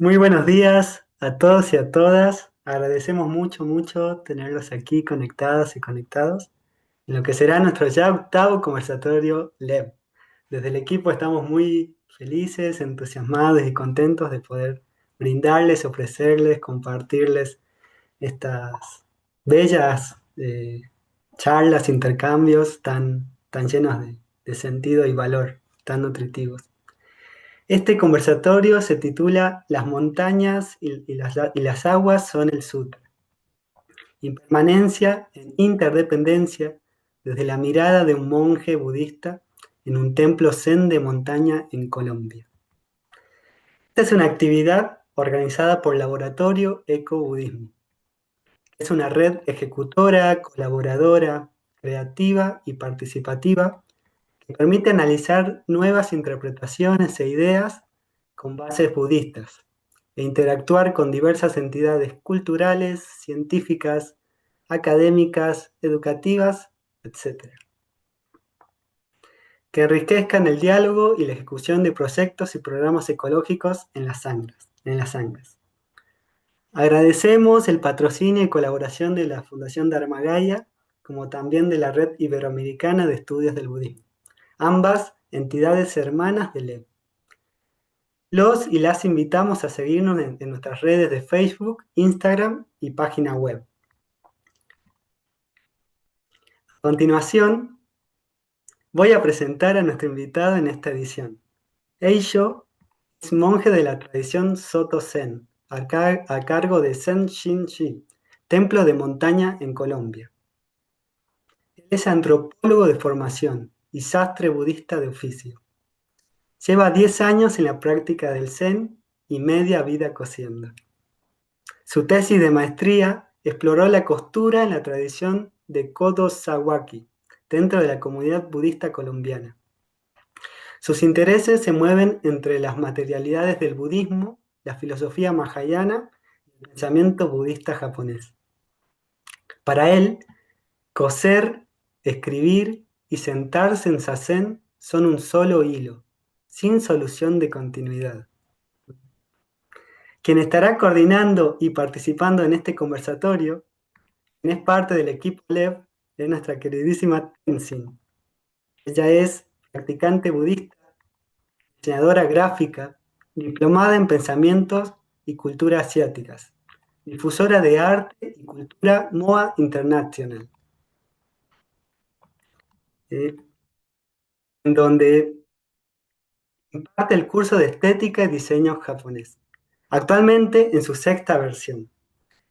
Muy buenos días a todos y a todas. Agradecemos mucho tenerlos aquí conectadas y conectados en lo que será nuestro ya octavo conversatorio LEV. Desde el equipo estamos muy felices, entusiasmados y contentos de poder brindarles, ofrecerles, compartirles estas bellas charlas, intercambios tan llenos de sentido y valor, tan nutritivos. Este conversatorio se titula Las montañas y las aguas son el sutra. Impermanencia en interdependencia desde la mirada de un monje budista en un templo zen de montaña en Colombia. Esta es una actividad organizada por Laboratorio Eco Budismo. Es una red ejecutora, colaboradora, creativa y participativa que permite analizar nuevas interpretaciones e ideas con bases budistas e interactuar con diversas entidades culturales, científicas, académicas, educativas, etc., que enriquezcan el diálogo y la ejecución de proyectos y programas ecológicos en las Angas. Agradecemos el patrocinio y colaboración de la Fundación Dharma-Gaya, como también de la Red Iberoamericana de Estudios del Budismo, ambas entidades hermanas del LEB. Los y las invitamos a seguirnos en nuestras redes de Facebook, Instagram y página web. A continuación, voy a presentar a nuestro invitado en esta edición. Eisho es monje de la tradición Soto Zen, a cargo de Zen Shin-Ji, templo de montaña en Colombia. Él es antropólogo de formación y sastre budista de oficio. Lleva 10 años en la práctica del Zen y media vida cosiendo. Su tesis de maestría exploró la costura en la tradición de Kodo Sawaki, dentro de la comunidad budista colombiana. Sus intereses se mueven entre las materialidades del budismo, la filosofía mahayana y el pensamiento budista japonés. Para él, coser, escribir y sentarse en zazen son un solo hilo, sin solución de continuidad. Quien estará coordinando y participando en este conversatorio, quien es parte del equipo LEV, es nuestra queridísima Tenzin. Ella es practicante budista, diseñadora gráfica, diplomada en pensamientos y cultura asiáticas, difusora de arte y cultura MOA International, eh, en donde imparte el curso de estética y diseño japonés, actualmente en su sexta versión.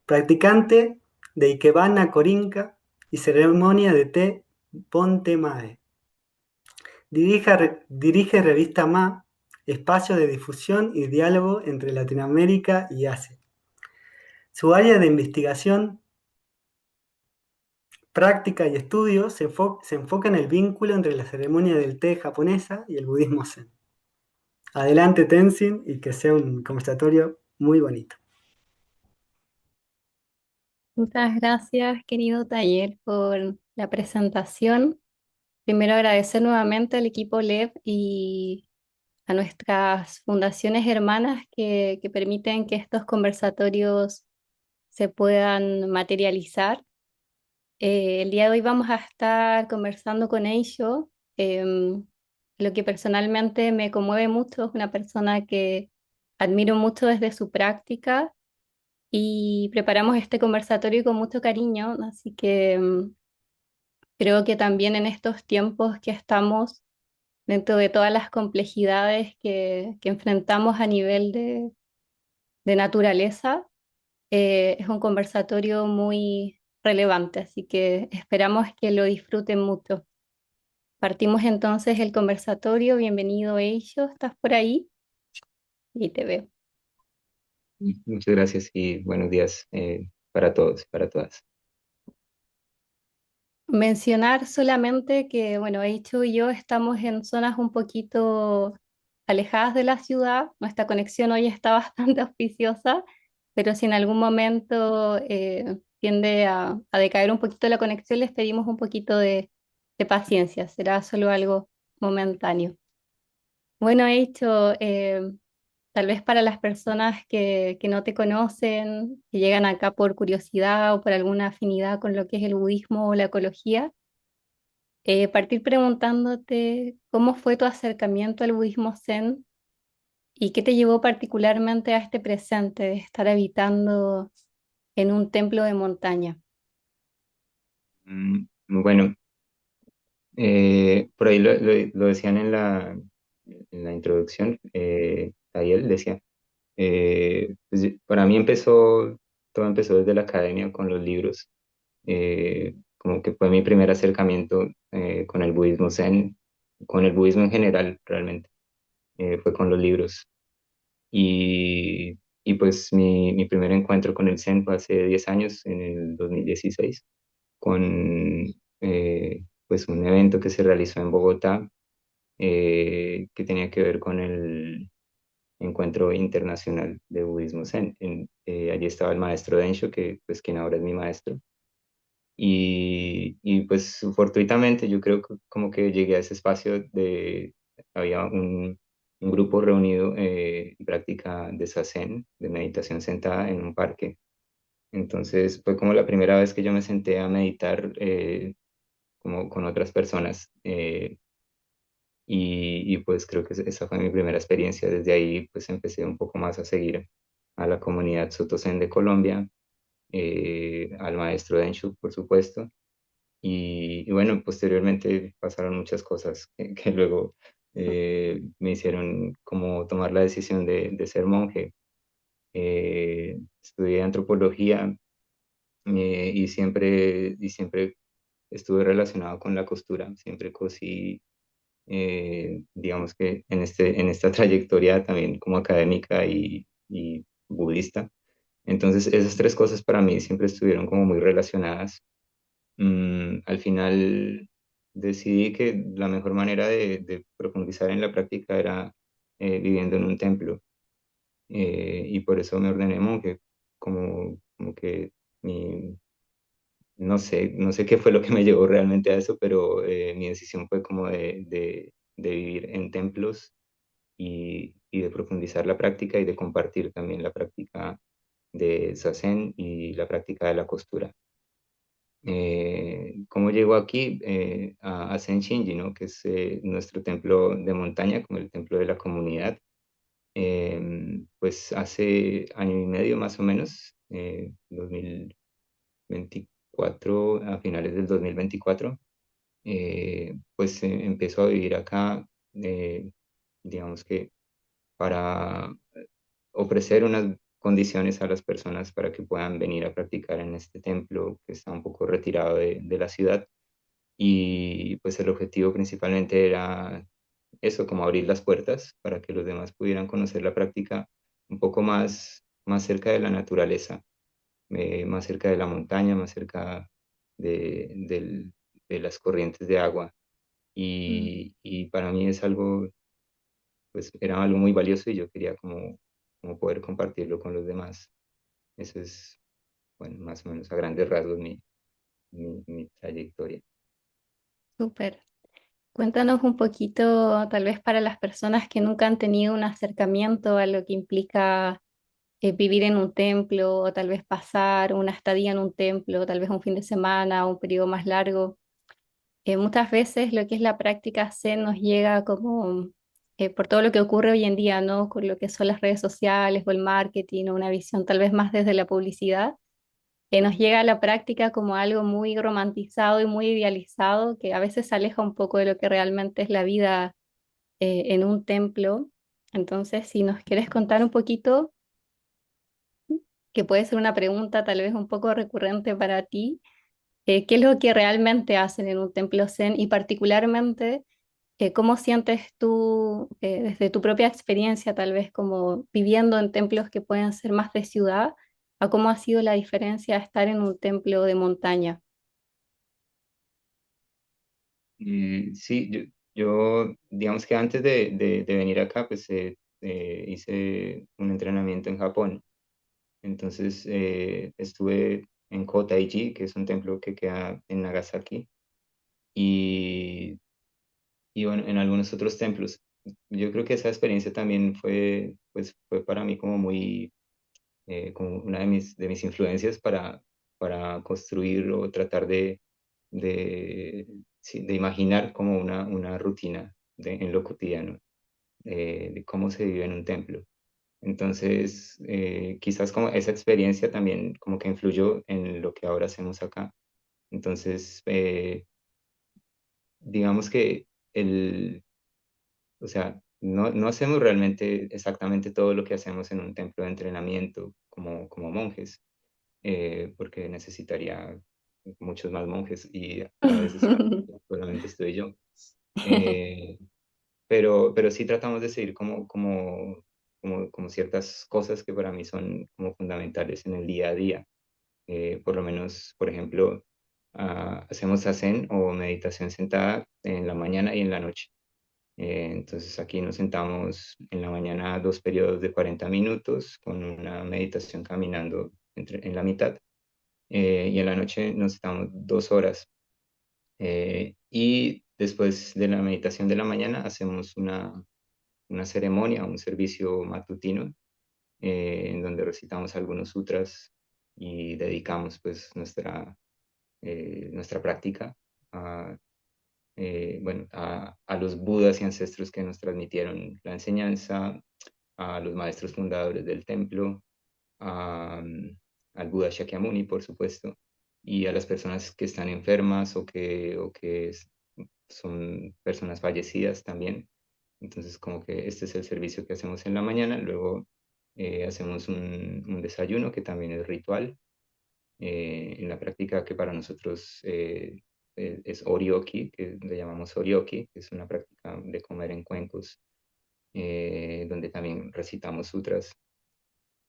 Practicante de Ikebana Korinka y ceremonia de té Ponte Mae. Dirige Revista Ma, espacio de difusión y diálogo entre Latinoamérica y Asia. Su área de investigación, práctica y estudio se enfoca en el vínculo entre la ceremonia del té japonesa y el budismo zen. Adelante, Tenzin, y que sea un conversatorio muy bonito. Muchas gracias, querido Taller, por la presentación. Primero agradecer nuevamente al equipo LEV y a nuestras fundaciones hermanas que permiten que estos conversatorios se puedan materializar. El día de hoy vamos a estar conversando con Eisho. Lo que personalmente me conmueve mucho, es una persona que admiro mucho desde su práctica y preparamos este conversatorio con mucho cariño, así que creo que también en estos tiempos que estamos, dentro de todas las complejidades que enfrentamos a nivel de naturaleza, es un conversatorio muy relevante, así que esperamos que lo disfruten mucho. Partimos entonces el conversatorio. Bienvenido, Eisho, ¿estás por ahí? Y te veo. Muchas gracias y buenos días para todos y para todas. Mencionar solamente que, bueno, Eicho y yo estamos en zonas un poquito alejadas de la ciudad. Nuestra conexión hoy está bastante auspiciosa, pero si en algún momento tiende a decaer un poquito la conexión, les pedimos un poquito de paciencia. Será solo algo momentáneo. Bueno, Eicho, tal vez para las personas que no te conocen, que llegan acá por curiosidad o por alguna afinidad con lo que es el budismo o la ecología, partir preguntándote cómo fue tu acercamiento al budismo zen y qué te llevó particularmente a este presente de estar habitando en un templo de montaña. Bueno, por ahí lo decían en la introducción, Ariel decía, pues, para mí todo empezó desde la academia con los libros, como que fue mi primer acercamiento con el budismo zen, con el budismo en general, realmente, fue con los libros. Y pues mi primer encuentro con el zen fue hace 10 años, en el 2016, con pues un evento que se realizó en Bogotá, que tenía que ver con el Encuentro Internacional de Budismo Zen. Allí estaba el maestro Densho, que pues quien ahora es mi maestro. Y pues fortuitamente yo creo que como que llegué a ese espacio había un grupo reunido en práctica de Zazen, de meditación sentada en un parque. Entonces fue como la primera vez que yo me senté a meditar como con otras personas. Y pues creo que esa fue mi primera experiencia. Desde ahí pues empecé un poco más a seguir a la comunidad Soto Zen de Colombia, al maestro Densho, por supuesto. Y bueno, posteriormente pasaron muchas cosas que luego me hicieron como tomar la decisión de ser monje. Estudié antropología, y siempre estuve relacionado con la costura. Siempre cosí, digamos que en esta trayectoria también como académica y budista. Entonces esas tres cosas para mí siempre estuvieron como muy relacionadas. Al final decidí que la mejor manera de profundizar en la práctica era viviendo en un templo, y por eso me ordené monje, como que no sé qué fue lo que me llevó realmente a eso, pero mi decisión fue como de vivir en templos y de profundizar la práctica y de compartir también la práctica de Zazen y la práctica de la costura. ¿Cómo llegó aquí a Senshinji, ¿no? Que es nuestro templo de montaña, como el templo de la comunidad? Pues hace año y medio más o menos, 2024, a finales del 2024, pues empezó a vivir acá, digamos que para ofrecer unas condiciones a las personas para que puedan venir a practicar en este templo que está un poco retirado de la ciudad. Y pues el objetivo principalmente era eso, como abrir las puertas para que los demás pudieran conocer la práctica un poco más cerca de la naturaleza, más cerca de la montaña, más cerca de las corrientes de agua. Mm. Y para mí es algo, pues era algo muy valioso y yo quería como poder compartirlo con los demás. Eso es, bueno, más o menos a grandes rasgos mi trayectoria. Súper. Cuéntanos un poquito, tal vez para las personas que nunca han tenido un acercamiento a lo que implica vivir en un templo, o tal vez pasar una estadía en un templo, tal vez un fin de semana o un periodo más largo. Muchas veces lo que es la práctica Zen nos llega como por todo lo que ocurre hoy en día, ¿no? Con lo que son las redes sociales o el marketing o una visión tal vez más desde la publicidad, nos llega a la práctica como algo muy romantizado y muy idealizado, que a veces se aleja un poco de lo que realmente es la vida en un templo. Entonces, si nos quieres contar un poquito, que puede ser una pregunta tal vez un poco recurrente para ti, ¿qué es lo que realmente hacen en un templo Zen y particularmente cómo sientes tú desde tu propia experiencia, tal vez como viviendo en templos que pueden ser más de ciudad, a cómo ha sido la diferencia de estar en un templo de montaña? Sí, digamos que antes de venir acá, pues hice un entrenamiento en Japón. Entonces estuve en Kotaiji, que es un templo que queda en Nagasaki, y, y bueno, en algunos otros templos. yo creo que esa experiencia también fue, pues, fue para mí como muy, como una de mis influencias para construir o tratar de, sí, de imaginar como una rutina en lo cotidiano, de cómo se vive en un templo. Entonces, quizás como esa experiencia también como que influyó en lo que ahora hacemos acá. Entonces, digamos que o sea, no hacemos realmente exactamente todo lo que hacemos en un templo de entrenamiento como monjes, porque necesitaría muchos más monjes y a veces solamente estoy yo. Eh, pero sí tratamos de seguir como ciertas cosas que para mí son como fundamentales en el día a día. Por lo menos, por ejemplo, hacemos zazen o meditación sentada en la mañana y en la noche. Entonces aquí nos sentamos en la mañana 2 periodos de 40 minutos con una meditación caminando en la mitad, y en la noche nos sentamos 2 horas. Y después de la meditación de la mañana hacemos una ceremonia, un servicio matutino, en donde recitamos algunos sutras y dedicamos pues nuestra práctica a, bueno, a los budas y ancestros que nos transmitieron la enseñanza, a los maestros fundadores del templo, al Buda Shakyamuni, por supuesto, y a las personas que están enfermas o que son personas fallecidas también. Entonces, como que este es el servicio que hacemos en la mañana. Luego hacemos un desayuno que también es ritual, en la práctica que para nosotros es orioki, que le llamamos orioki, que es una práctica de comer en cuencos, donde también recitamos sutras.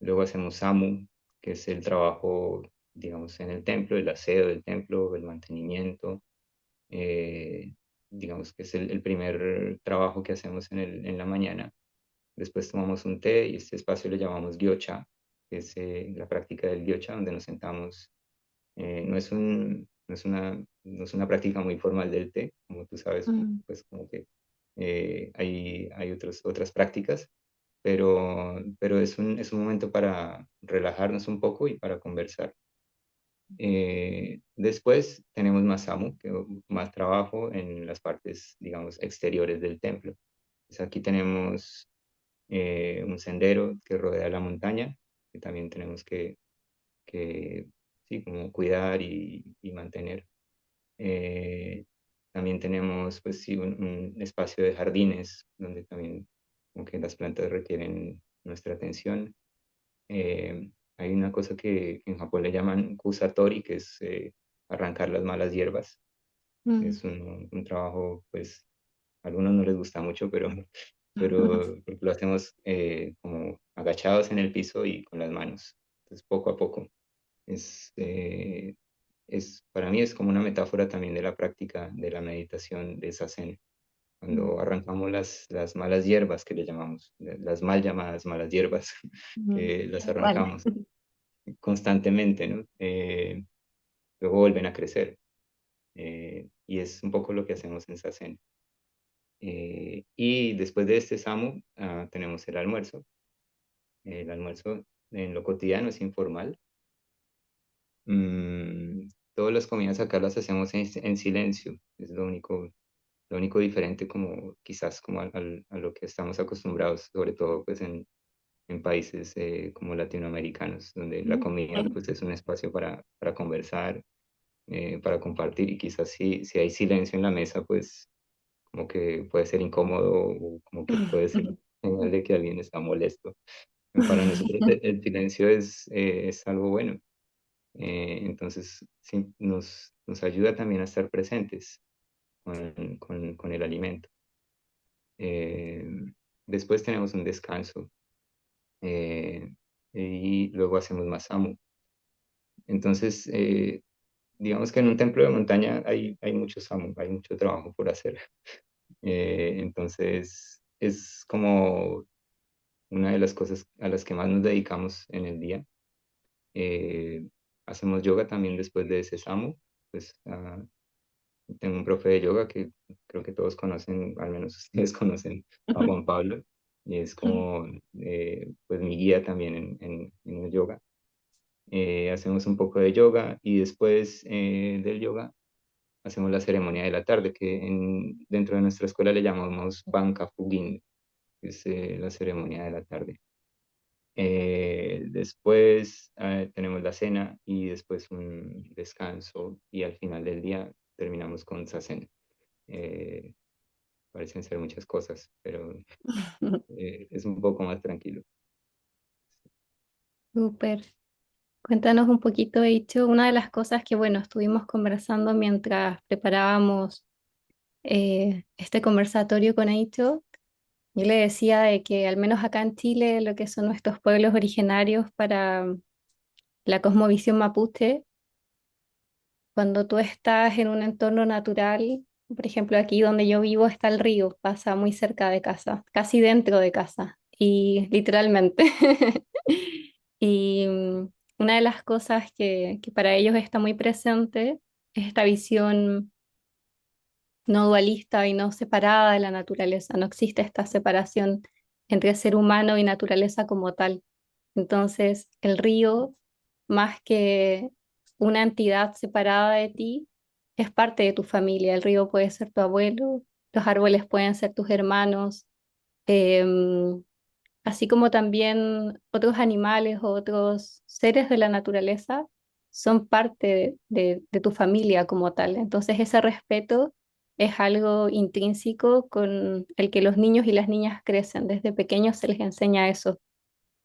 Luego hacemos samu, que es el trabajo, digamos, en el templo, el aseo del templo, el mantenimiento. eh, digamos que es el primer trabajo que hacemos en la mañana. Después tomamos un té y este espacio le llamamos gyocha, que es la práctica del gyocha, donde nos sentamos. No es una práctica muy formal del té, como tú sabes, Mm, pues como que hay otras prácticas, pero es un momento para relajarnos un poco y para conversar. Después tenemos más samu, más trabajo en las partes, digamos, exteriores del templo. Pues aquí tenemos un sendero que rodea la montaña, que también tenemos que sí, como cuidar y mantener. Eh, También tenemos, pues sí, un espacio de jardines donde también como que las plantas requieren nuestra atención. Hay una cosa que en Japón le llaman kusatori, que es arrancar las malas hierbas. mm. Es un trabajo, pues, a algunos no les gusta mucho, pero porque lo hacemos como agachados en el piso y con las manos. Entonces, poco a poco. Es, eh, para mí es como una metáfora también de la práctica de la meditación de Zazen, Mm, cuando arrancamos las malas hierbas que le llamamos, las mal llamadas malas hierbas, mm, que las tal cual. arrancamos constantemente, ¿no? Luego vuelven a crecer, y es un poco lo que hacemos en Zazen. Y después de este SAMU, tenemos el almuerzo. El almuerzo en lo cotidiano es informal. Todas las comidas acá las hacemos en silencio. Es lo único diferente como quizás como a lo que estamos acostumbrados, sobre todo pues en países como latinoamericanos, donde la Mm, comida sí. pues es un espacio para conversar, para compartir, y quizás si hay silencio en la mesa pues como que puede ser incómodo o como que puede ser señal de que alguien está molesto. Para nosotros el silencio es algo bueno. Entonces, sí, nos ayuda también a estar presentes con el alimento. Eh, Después tenemos un descanso, eh, y luego hacemos más masamu. Entonces, digamos que en un templo de montaña hay mucho samu, hay mucho trabajo por hacer. Entonces, es como una de las cosas a las que más nos dedicamos en el día. Eh, Hacemos yoga también después de ese samu, pues tengo un profe de yoga que creo que todos conocen, al menos ustedes conocen a Juan Pablo, y es como pues mi guía también en el yoga. Hacemos un poco de yoga y después del yoga hacemos la ceremonia de la tarde, que dentro de nuestra escuela le llamamos Banca Fugin, que es la ceremonia de la tarde. Después tenemos la cena y después un descanso y al final del día terminamos con Sazen. Eh, Parecen ser muchas cosas, pero es un poco más tranquilo. Súper. Cuéntanos un poquito, Eicho, una de las cosas que, bueno, estuvimos conversando mientras preparábamos este conversatorio con Eicho. Yo le decía de que al menos acá en Chile, lo que son nuestros pueblos originarios para la cosmovisión mapuche, cuando tú estás en un entorno natural, por ejemplo, aquí donde yo vivo está el río, pasa muy cerca de casa, casi dentro de casa, y literalmente. Y una de las cosas que para ellos está muy presente es esta visión no dualista y no separada de la naturaleza. No existe esta separación entre ser humano y naturaleza como tal. Entonces, el río, más que una entidad separada de ti, es parte de tu familia. El río puede ser tu abuelo, los árboles pueden ser tus hermanos, em, así como también otros animales o otros seres de la naturaleza son parte de tu familia como tal. Entonces, ese respeto es algo intrínseco con el que los niños y las niñas crecen. Desde pequeños se les enseña eso.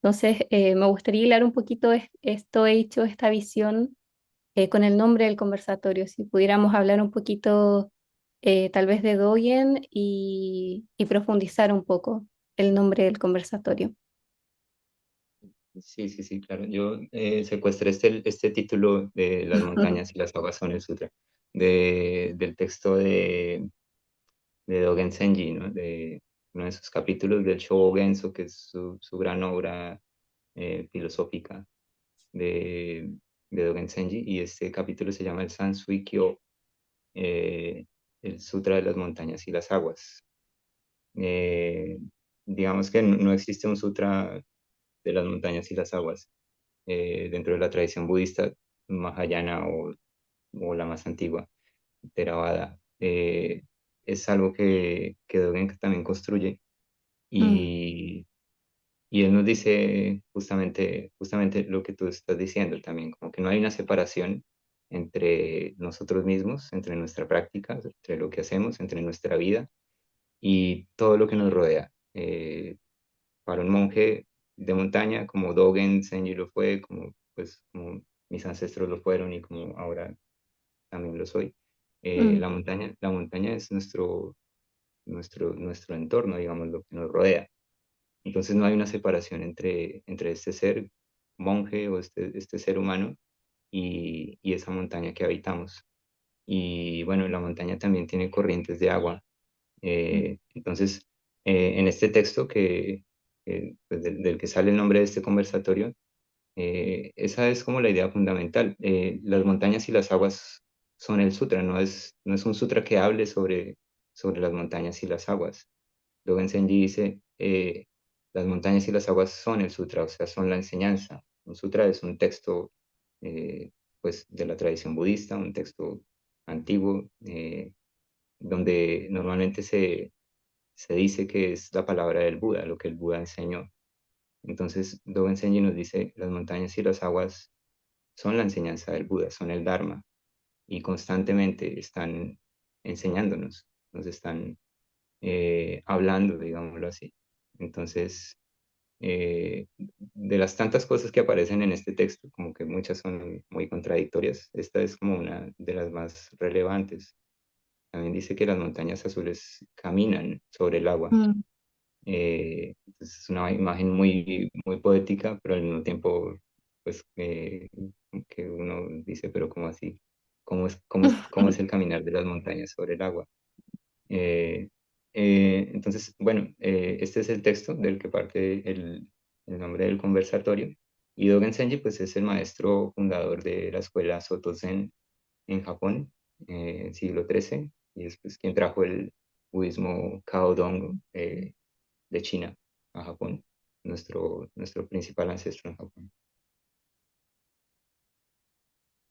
Entonces, me gustaría hilar un poquito esto hecho, esta visión, con el nombre del conversatorio. Si pudiéramos hablar un poquito, tal vez de Dogen y profundizar un poco el nombre del conversatorio. Sí, sí, sí, claro. Yo secuestré este título de Las montañas y las aguas son el sutra, del texto de Dogen Zenji, ¿no? De uno de sus capítulos del Shobogenzo, que es su gran obra filosófica de, de Dogen Zenji, y este capítulo se llama el Sansui Kyo, el Sutra de las montañas y las aguas. Eh, digamos que no existe un sutra de las montañas y las aguas dentro de la tradición budista mahayana o la más antigua, Theravada. Es algo que Dogen también construye Mm, y, y él nos dice justamente lo que tú estás diciendo también, como que no hay una separación entre nosotros mismos, entre nuestra práctica, entre lo que hacemos, entre nuestra vida y todo lo que nos rodea. Para un monje de montaña como Dogen Zenji lo fue, como mis ancestros lo fueron y como ahora también lo soy, mm, la montaña es nuestro entorno, digamos, lo que nos rodea. Entonces no hay una separación entre este ser monje o este ser humano y esa montaña que habitamos. Y bueno, la montaña también tiene corrientes de agua. Entonces, en este texto pues, del que sale el nombre de este conversatorio, esa es como la idea fundamental. Las montañas y las aguas son el sutra, no es un sutra que hable sobre las montañas y las aguas. Dogen Zenji dice, las montañas y las aguas son el sutra, o sea, son la enseñanza. Un sutra es un texto pues, de la tradición budista, un texto antiguo, donde normalmente se dice que es la palabra del Buda, lo que el Buda enseñó. Entonces, Dogen Zenji nos dice, las montañas y las aguas son la enseñanza del Buda, son el Dharma, y constantemente están enseñándonos, nos están hablando, digámoslo así. Entonces, de las tantas cosas que aparecen en este texto, como que muchas son muy contradictorias, esta es como una de las más relevantes. También dice que las montañas azules caminan sobre el agua. mm. Entonces es una imagen muy, muy poética, pero al mismo tiempo, pues, que uno dice, pero ¿cómo así? ¿Cómo es el caminar de las montañas sobre el agua? Eh, entonces, bueno, este es el texto del que parte el nombre del conversatorio. Y Dogen Zenji, pues, es el maestro fundador de la escuela Soto Zen en Japón. siglo XIII, y después quien trajo el budismo Caodong de China a Japón, nuestro principal ancestro en Japón.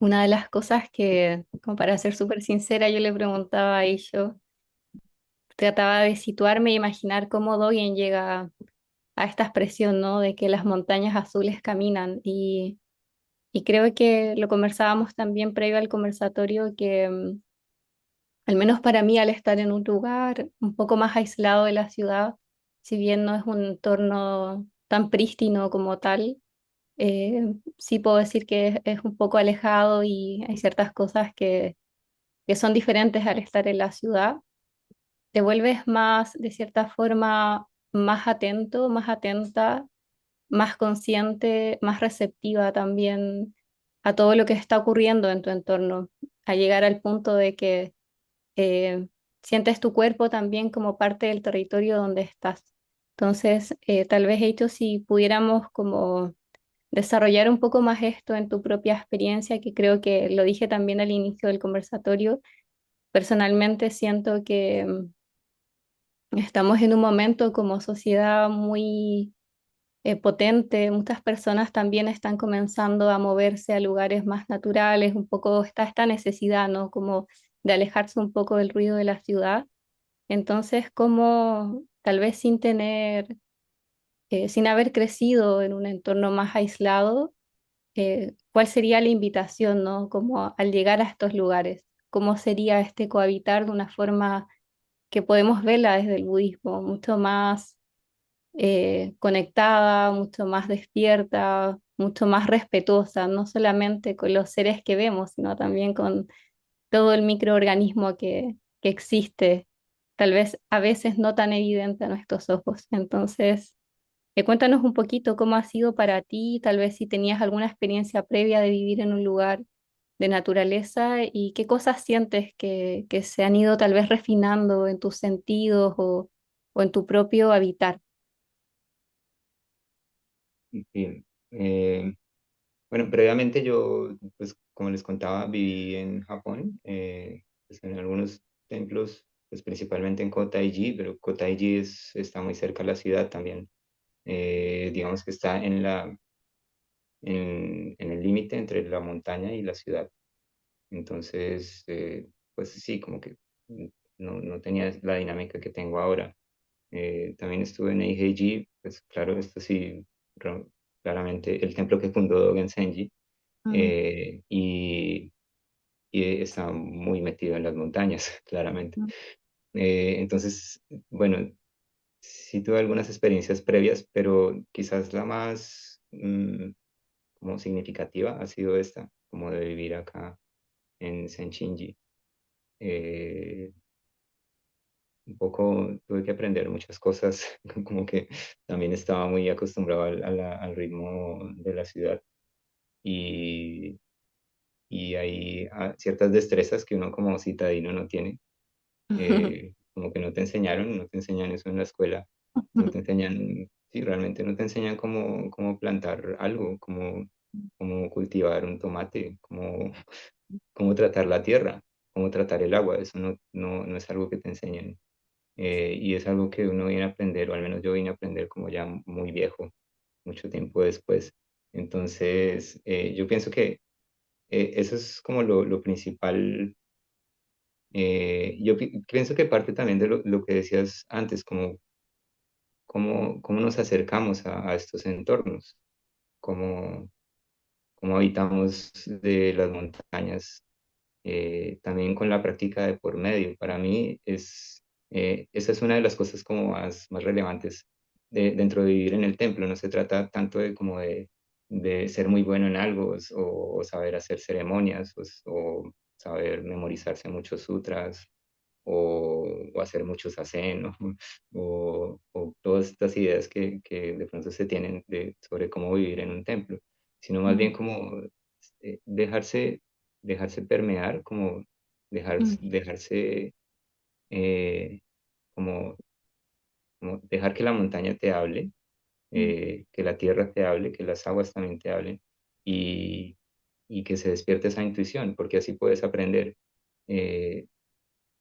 Una de las cosas que, como para ser súper sincera, yo le preguntaba a ellos, trataba de situarme e imaginar cómo Dogen llega a esta expresión, ¿no? De que las montañas azules caminan. Y creo que lo conversábamos también previo al conversatorio, que al menos para mí, al estar en un lugar un poco más aislado de la ciudad, si bien no es un entorno tan prístino como tal, sí puedo decir que es un poco alejado y hay ciertas cosas que son diferentes al estar en la ciudad. Te vuelves más, de cierta forma, más atento, más atenta, más consciente, más receptiva también a todo lo que está ocurriendo en tu entorno, a llegar al punto de que eh, sientes tu cuerpo también como parte del territorio donde estás. Entonces, tal vez, Heito, si pudiéramos como desarrollar un poco más esto en tu propia experiencia, que creo que lo dije también al inicio del conversatorio, personalmente siento que estamos en un momento como sociedad muy potente. Muchas personas también están comenzando a moverse a lugares más naturales, un poco está esta necesidad, ¿no? Como de alejarse un poco del ruido de la ciudad. Entonces, como tal vez sin tener, sin haber crecido en un entorno más aislado, ¿cuál sería la invitación, ¿no? Como al llegar a estos lugares, ¿cómo sería este cohabitar de una forma que podemos verla desde el budismo, mucho más conectada, mucho más despierta, mucho más respetuosa, no solamente con los seres que vemos, sino también con todo el microorganismo que existe, tal vez a veces no tan evidente a nuestros ojos? Entonces, cuéntanos un poquito cómo ha sido para ti, tal vez si tenías alguna experiencia previa de vivir en un lugar de naturaleza y qué cosas sientes que se han ido tal vez refinando en tus sentidos o en tu propio habitar. Y, bueno, previamente yo, pues como les contaba, viví en Japón, pues, en algunos templos, pues principalmente en Kotaiji, pero Kotaiji está muy cerca de la ciudad también. Digamos que está en el límite entre la montaña y la ciudad. Entonces, pues sí, como que no tenía la dinámica que tengo ahora. También estuve en Eiheiji, pues claro, esto sí, claramente el templo que fundó Dogen Zenji, Mm, y está muy metido en las montañas, claramente. mm, Entonces, bueno, sí tuve algunas experiencias previas, pero quizás la más como significativa ha sido esta, como de vivir acá en Senchinji. Eh, un poco tuve que aprender muchas cosas, como que también estaba muy acostumbrado al ritmo de la ciudad y, y hay ciertas destrezas que uno como citadino no tiene, como que no te enseñan eso en la escuela, no te enseñan, sí, realmente no te enseñan cómo plantar algo, cómo cultivar un tomate, cómo tratar la tierra, cómo tratar el agua, eso no es algo que te enseñen. Y es algo que uno viene a aprender, o al menos yo vine a aprender como ya muy viejo, mucho tiempo después. Entonces, yo pienso que eso es como lo principal. Yo pienso que parte también de lo que decías antes, como cómo nos acercamos a estos entornos, cómo, cómo habitamos de las montañas, también con la práctica de por medio. Para mí esa es una de las cosas como más relevantes dentro de vivir en el templo. No se trata tanto de como de ser muy bueno en algo o saber hacer ceremonias o saber memorizarse muchos sutras o hacer muchos zazen o todas estas ideas que de pronto se tienen sobre cómo vivir en un templo, sino más mm, bien como dejarse permear, como mm, dejarse, eh, como dejar que la montaña te hable, mm, que la tierra te hable, que las aguas también te hablen y, y que se despierte esa intuición, porque así puedes aprender. Eh,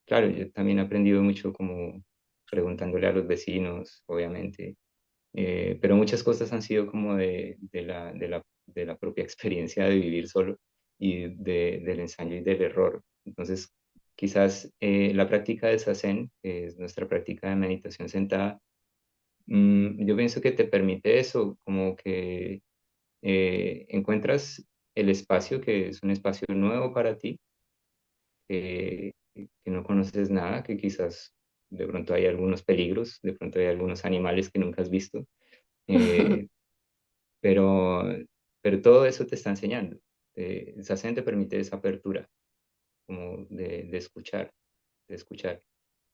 claro, yo también he aprendido mucho como preguntándole a los vecinos, obviamente, pero muchas cosas han sido como de la propia experiencia de vivir solo y del ensayo y del error. Entonces, quizás la práctica de Zazen, que es nuestra práctica de meditación sentada, yo pienso que te permite eso, como que encuentras el espacio, que es un espacio nuevo para ti, que no conoces nada, que quizás de pronto hay algunos peligros, de pronto hay algunos animales que nunca has visto, eh, pero, pero todo eso te está enseñando. El Zazen te permite esa apertura, como de escuchar,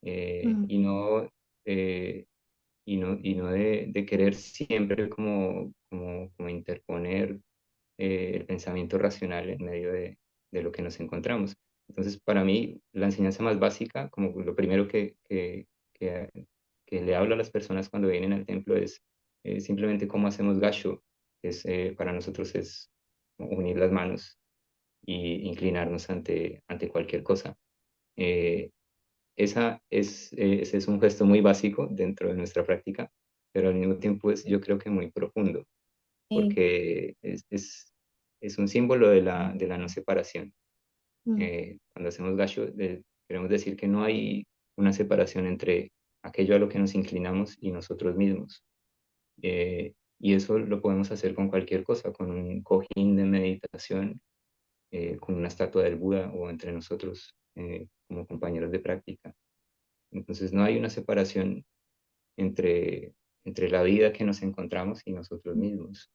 Mm, y no, eh, y no de querer siempre como interponer el pensamiento racional en medio de lo que nos encontramos. Entonces, para mí, la enseñanza más básica, como lo primero que, que le hablo a las personas cuando vienen al templo es simplemente cómo hacemos gasho. Para nosotros es unir las manos y inclinarnos ante cualquier cosa. Eh, ese es un gesto muy básico dentro de nuestra práctica, pero al mismo tiempo es yo creo que muy profundo sí, porque es un símbolo de la no separación. mm, Cuando hacemos gacho, queremos decir que no hay una separación entre aquello a lo que nos inclinamos y nosotros mismos. Y eso lo podemos hacer con cualquier cosa, con un cojín de meditación, con una estatua del Buda o entre nosotros como compañeros de práctica. Entonces no hay una separación entre la vida que nos encontramos y nosotros mismos.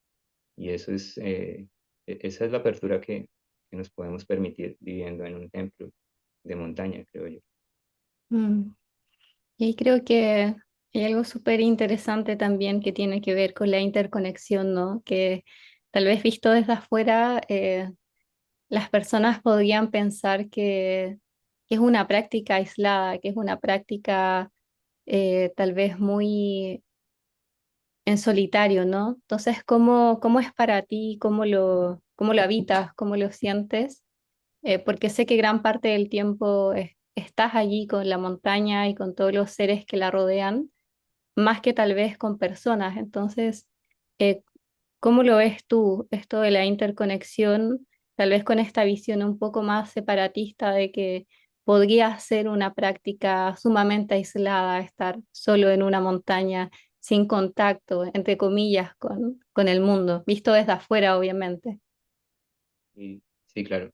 Y eso esa es la apertura que nos podemos permitir viviendo en un templo de montaña, creo yo. mm. Y ahí creo que hay algo súper interesante también que tiene que ver con la interconexión, ¿no? Que tal vez visto desde afuera, las personas podrían pensar que es una práctica aislada, que es una práctica tal vez muy en solitario, ¿no? Entonces, ¿cómo es para ti? Cómo lo habitas? ¿Cómo lo sientes? Porque sé que gran parte del tiempo estás allí con la montaña y con todos los seres que la rodean, más que tal vez con personas. Entonces, eh, ¿cómo lo ves tú, esto de la interconexión, tal vez con esta visión un poco más separatista de que podría ser una práctica sumamente aislada, estar solo en una montaña sin contacto, entre comillas, con el mundo, visto desde afuera, obviamente? Y, sí, claro.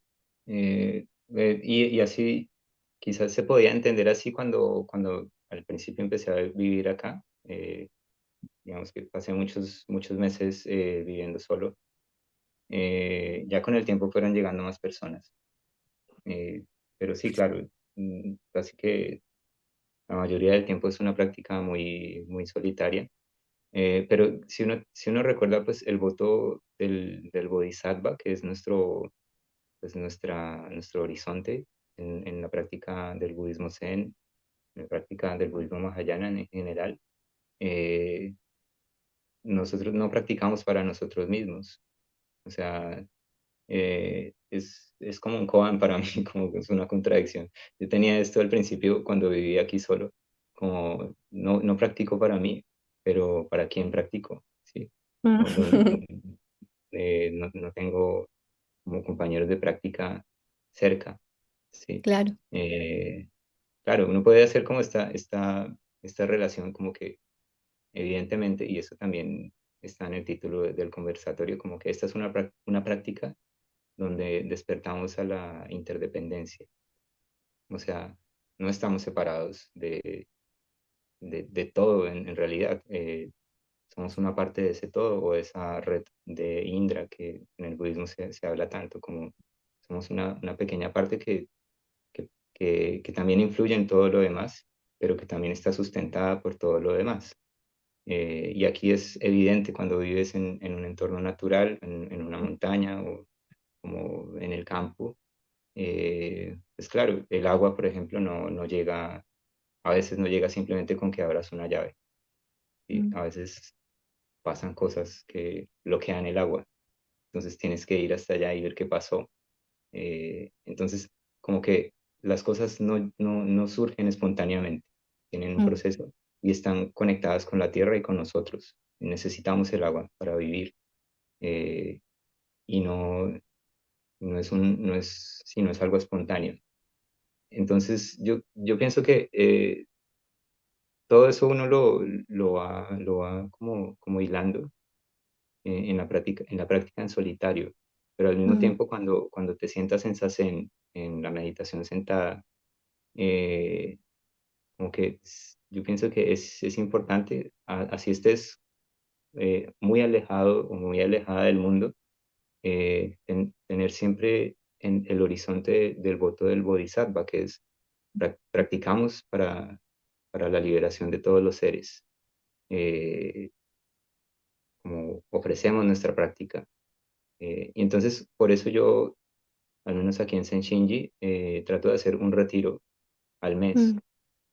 Y así, quizás se podía entender así cuando al principio empecé a vivir acá. Digamos que pasé muchos meses viviendo solo. Ya con el tiempo fueron llegando más personas. Eh, pero sí, claro, casi que la mayoría del tiempo es una práctica muy solitaria. Pero si uno recuerda, pues el voto del Bodhisattva, que es nuestro horizonte en la práctica del budismo Zen, en la práctica del budismo Mahayana en general, eh, nosotros no practicamos para nosotros mismos. O sea, es como un koan para mí, como que es una contradicción. Yo tenía esto al principio cuando vivía aquí solo, como no practico para mí, pero ¿para quién practico? ¿Sí? Mm. No tengo como compañeros de práctica cerca, ¿sí? Claro. Eh, claro, uno puede hacer como esta relación como que evidentemente, y eso también está en el título del conversatorio, como que esta es una práctica donde despertamos a la interdependencia. O sea, no estamos separados de todo en realidad. Somos una parte de ese todo o de esa red de Indra que en el budismo se habla tanto, como somos una pequeña parte que también influye en todo lo demás, pero que también está sustentada por todo lo demás. Y aquí es evidente cuando vives en un entorno natural, en una montaña o como en el campo. Pues claro, el agua, por ejemplo, no llega, a veces no llega simplemente con que abras una llave, ¿sí? Mm. A veces pasan cosas que bloquean el agua, entonces tienes que ir hasta allá y ver qué pasó. Entonces, como que las cosas no surgen espontáneamente, tienen un Mm, proceso y están conectadas con la tierra y con nosotros. Necesitamos el agua para vivir eh, y no es algo espontáneo. Entonces, yo pienso que todo eso uno lo va como hilando en la práctica en solitario, pero al mismo mm, tiempo cuando te sientas en Zazen, en la meditación sentada, eh, como que yo pienso que es importante, así estés muy alejado o muy alejada del mundo, tener siempre en el horizonte del voto del Bodhisattva, que es practicamos para la liberación de todos los seres, eh, como ofrecemos nuestra práctica. Y entonces, por eso yo, al menos aquí en Senshinji, trato de hacer un retiro al mes, mm.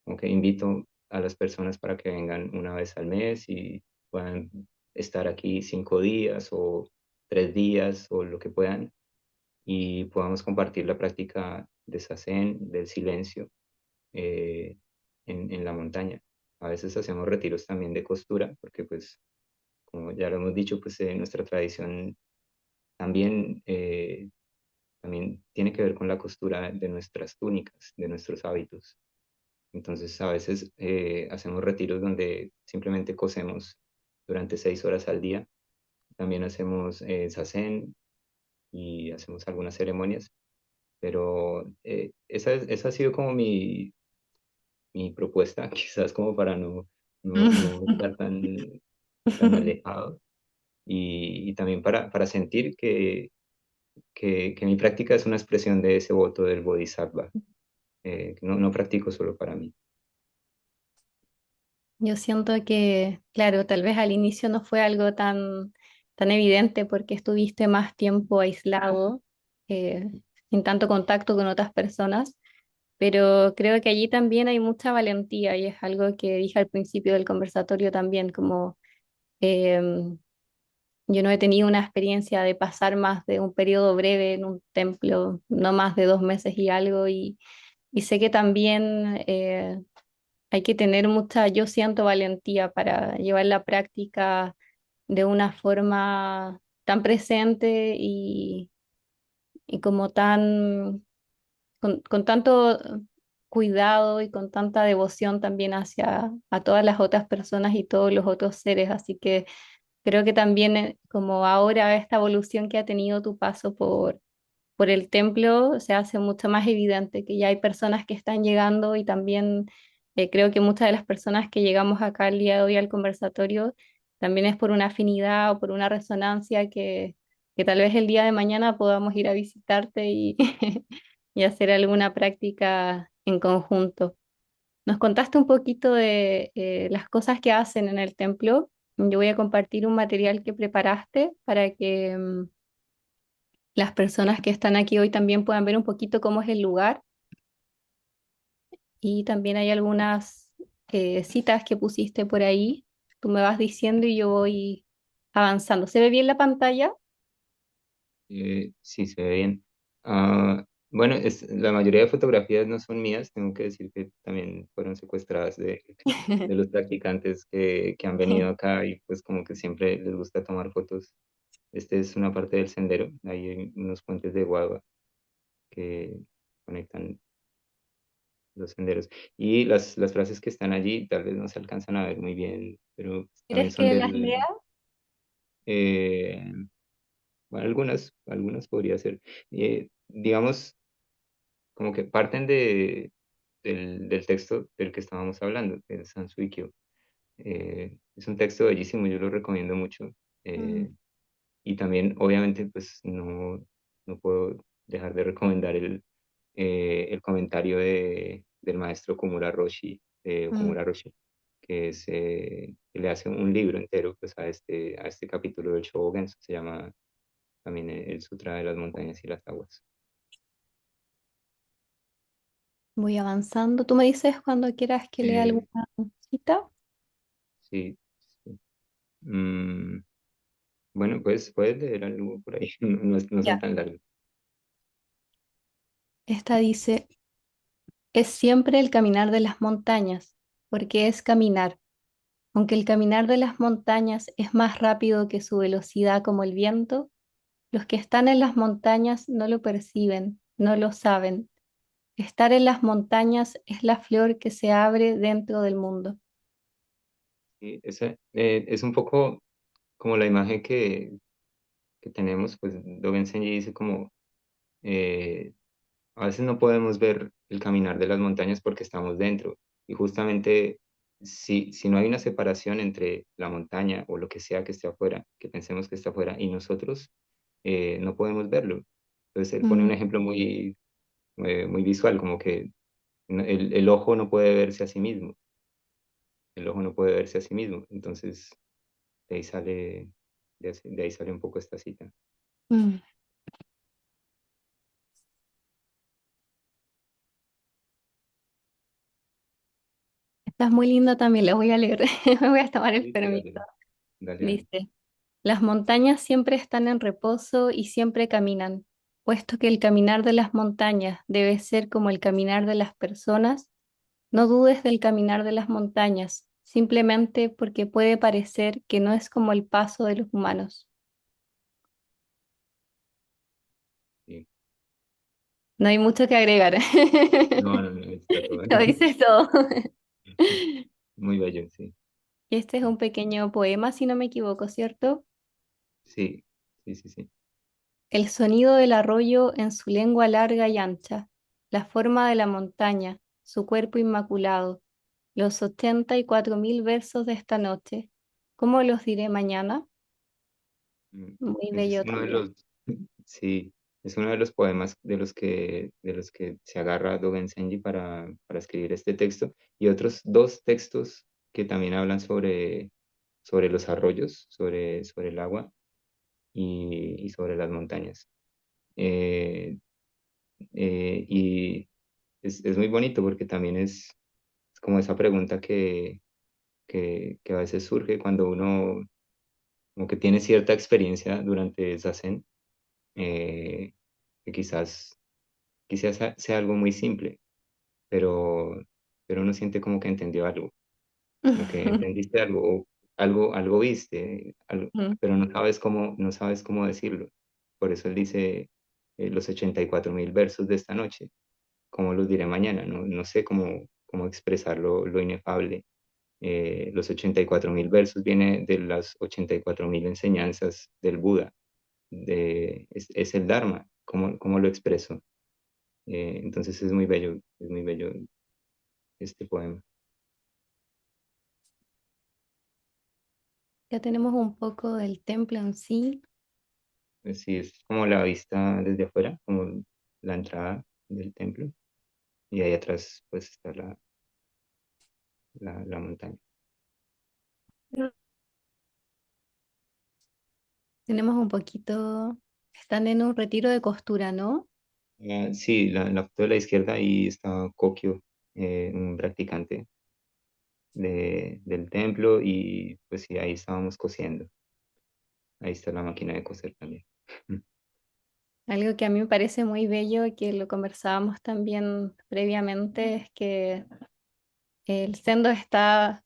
como que invito a las personas para que vengan una vez al mes y puedan estar aquí 5 días o 3 días o lo que puedan y podamos compartir la práctica de Zazen, del silencio, eh, en la montaña. A veces hacemos retiros también de costura, porque pues, como ya lo hemos dicho, pues nuestra tradición también, también tiene que ver con la costura de nuestras túnicas, de nuestros hábitos. Entonces, a veces hacemos retiros donde simplemente cosemos durante 6 horas al día. También hacemos zazen y hacemos algunas ceremonias, pero esa ha sido como mi propuesta, quizás como para no estar tan alejado y también para sentir que mi práctica es una expresión de ese voto del Bodhisattva. No practico solo para mí. Yo siento que, claro, tal vez al inicio no fue algo tan evidente porque estuviste más tiempo aislado, eh, sin tanto contacto con otras personas, pero creo que allí también hay mucha valentía y es algo que dije al principio del conversatorio también, como em, yo no he tenido una experiencia de pasar más de un periodo breve en un templo, no más de 2 meses y algo, y sé que también hay que tener mucha, yo siento valentía para llevar la práctica de una forma tan presente y como tan, con tanto cuidado y con tanta devoción también hacia a todas las otras personas y todos los otros seres. Así que creo que también como ahora esta evolución que ha tenido tu paso por el templo se hace mucho más evidente que ya hay personas que están llegando y también creo que muchas de las personas que llegamos acá el día de hoy al conversatorio también es por una afinidad o por una resonancia que tal vez el día de mañana podamos ir a visitarte y, y hacer alguna práctica en conjunto. Nos contaste un poquito de las cosas que hacen en el templo. Yo voy a compartir un material que preparaste para que las personas que están aquí hoy también puedan ver un poquito cómo es el lugar y también hay algunas citas que pusiste por ahí. Tú me vas diciendo y yo voy avanzando. ¿Se ve bien la pantalla? Sí, se ve bien. Ah, bueno, la mayoría de fotografías no son mías, tengo que decir que también fueron secuestradas de los practicantes que han venido acá y pues como que siempre les gusta tomar fotos. Este es una parte del sendero, hay unos puentes de guagua que conectan los senderos. Y las frases que están allí tal vez no se alcanzan a ver muy bien, pero también ¿Quieres son que las lea? eh, bueno, algunas podría ser. Digamos, como que parten del texto del que estábamos hablando, del Sansuikyo. Es un texto bellísimo, yo lo recomiendo mucho. Mm, Eh, y también, obviamente, pues no puedo dejar de recomendar el comentario del maestro mm. Okumura Roshi, que le hace un libro entero pues, a este capítulo del Shobogen, se llama también el Sutra de las Montañas y las Aguas. Voy avanzando. Tú me dices cuando quieras que lea Eh, alguna cita. sí, sí. Mm, bueno, pues puedes leer algo por ahí, no son Ya. tan largos. Esta dice. es siempre el caminar de las montañas, porque es caminar. Aunque el caminar de las montañas es más rápido que su velocidad como el viento, los que están en las montañas no lo perciben, no lo saben. Estar en las montañas es la flor que se abre dentro del mundo. Y es un poco como la imagen que tenemos, pues Dogen Zenji dice como, eh, a veces no podemos ver el caminar de las montañas porque estamos dentro. Y justamente si no hay una separación entre la montaña o lo que sea que esté afuera, que pensemos que está afuera, y nosotros, no podemos verlo. Entonces él pone un Mm, ejemplo muy visual, como que el ojo no puede verse a sí mismo. El ojo no puede verse a sí mismo. Entonces de ahí sale, de ahí sale un poco esta cita. mm. Esta es muy linda también, la voy a leer. Me voy a tomar el Sí, sí, permiso. dale, dale, dale. Dice, las montañas siempre están en reposo y siempre caminan, puesto que el caminar de las montañas debe ser como el caminar de las personas. No dudes del caminar de las montañas, simplemente porque puede parecer que no es como el paso de los humanos. Sí. No hay mucho que agregar. No, no, no, está todo. Lo dices todo. Muy bello, sí. Este es un pequeño poema, si no me equivoco, ¿cierto? Sí, sí, sí, sí. El sonido del arroyo en su lengua larga y ancha, la forma de la montaña, su cuerpo inmaculado, los 84.000 versos de esta noche. ¿Cómo los diré mañana? Mm, Muy ese es bello uno de también. los, sí, es uno de los poemas de los que se agarra Dogen Zenji para escribir este texto y otros dos textos que también hablan sobre los arroyos, sobre el agua y sobre las montañas. Eh, y es muy bonito porque también es como esa pregunta que a veces surge cuando uno como que tiene cierta experiencia durante esa zen, eh, que quizás sea algo muy simple, pero, pero uno siente como que entendió algo, como que entendiste algo, o algo viste, pero no sabes cómo decirlo. Por eso él dice, los 84.000 versos de esta noche, ¿cómo los diré mañana? No sé cómo expresar lo inefable. Los 84.000 versos viene de las 84.000 enseñanzas del Buda, es el Dharma, cómo lo expreso. Entonces es muy bello este poema. Ya tenemos un poco del templo en sí, Sí, es como la vista desde afuera, como la entrada del templo, y ahí atrás pues está la montaña. tenemos un poquito, están en un retiro de costura, ¿no? Sí, la foto de la izquierda ahí está Kokyo, un practicante del templo, y pues sí, ahí estábamos cosiendo. Ahí está la máquina de coser también. Algo que a mí me parece muy bello y que lo conversábamos también previamente es que el sendo está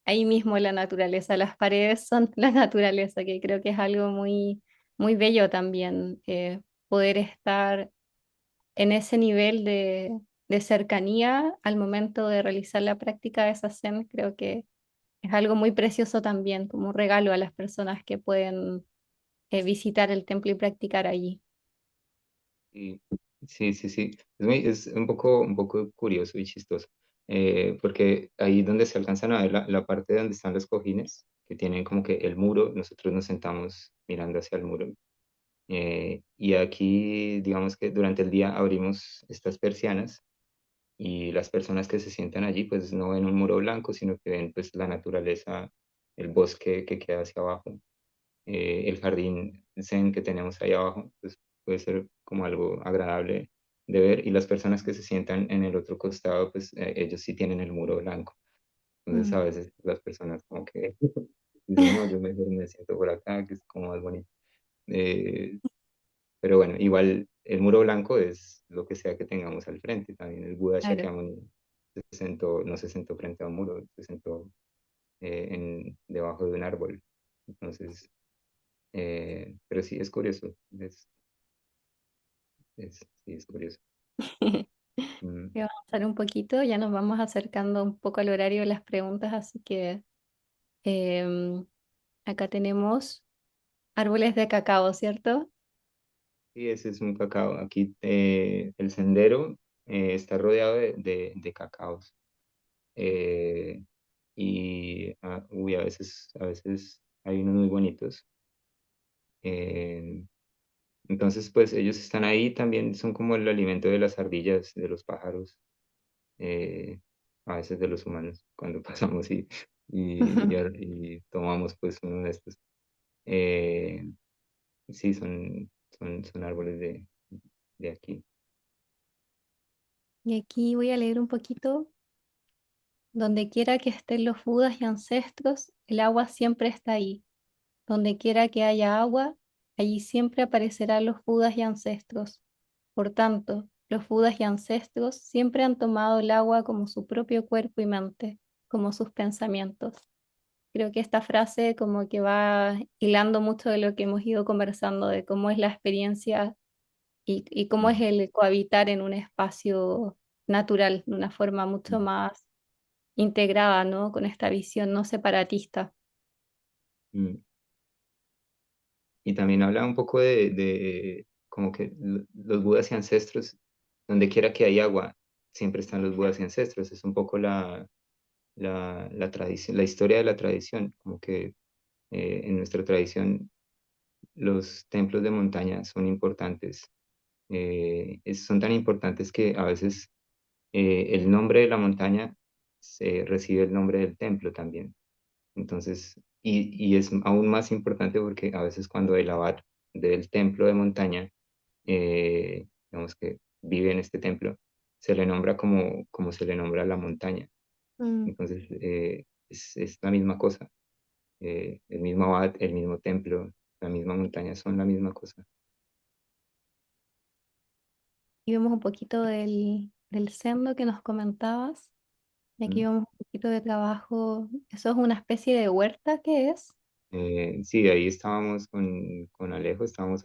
ahí mismo en la naturaleza, las paredes son la naturaleza, que creo que es algo muy, muy bello también, poder estar en ese nivel de cercanía al momento de realizar la práctica de esa zen, creo que es algo muy precioso también, como un regalo a las personas que pueden visitar el templo y practicar allí. Y, sí, sí, sí. Es un poco curioso y chistoso, porque ahí donde se alcanzan a ver la parte donde están los cojines, que tienen como que el muro, nosotros nos sentamos mirando hacia el muro. Y aquí, digamos que durante el día abrimos estas persianas y las personas que se sientan allí pues no ven un muro blanco, sino que ven pues la naturaleza, el bosque que queda hacia abajo, el jardín zen que tenemos ahí abajo, pues puede ser como algo agradable de ver, y las personas que se sientan en el otro costado, pues ellos sí tienen el muro blanco. Entonces Mm. a veces las personas como que dicen, no, yo mejor me siento por acá, que es como más bonito. Eh, pero bueno, igual el muro blanco es lo que sea que tengamos al frente. También el Buda Claro. Shakyamuni no se sentó frente a un muro, se sentó debajo de un árbol. Entonces, pero sí, es curioso. Sí, es curioso. Mm, Voy a avanzar un poquito, ya nos vamos acercando un poco al horario de las preguntas, así que em, acá tenemos árboles de cacao, ¿cierto? sí, ese es un cacao. Aquí el sendero está rodeado de cacaos. Eh, uy, a veces hay unos muy bonitos. Eh, entonces, pues ellos están ahí también, son como el alimento de las ardillas, de los pájaros, eh, a veces de los humanos, cuando pasamos y tomamos pues uno de estos. Eh, sí, son árboles de aquí. Y aquí voy a leer un poquito. Donde quiera que estén los Budas y ancestros, el agua siempre está ahí. Donde quiera que haya agua, allí siempre aparecerán los Budas y ancestros. Por tanto, los Budas y ancestros siempre han tomado el agua como su propio cuerpo y mente, como sus pensamientos. Creo que esta frase como que va hilando mucho de lo que hemos ido conversando, de cómo es la experiencia y cómo es Mm, el cohabitar en un espacio natural, de una forma mucho más integrada, ¿no? Con esta visión no separatista. mm. Y también habla un poco de como que los budas y ancestros, donde quiera que hay agua, siempre están los budas y ancestros. Es un poco la tradición, la historia de la tradición, como que en nuestra tradición los templos de montaña son importantes. Son tan importantes que a veces el nombre de la montaña se recibe el nombre del templo también. Entonces, y es aún más importante porque a veces cuando el abad del templo de montaña, digamos que vive en este templo, se le nombra como se le nombra a la montaña. Mm. Entonces, es la misma cosa. El mismo abad, el mismo templo, la misma montaña son la misma cosa. Y vemos un poquito del sendo que nos comentabas. Y aquí ¿Mm? vemos un poquito de trabajo. ¿Eso es una especie de huerta que es? Sí, ahí estábamos con Alejo, estábamos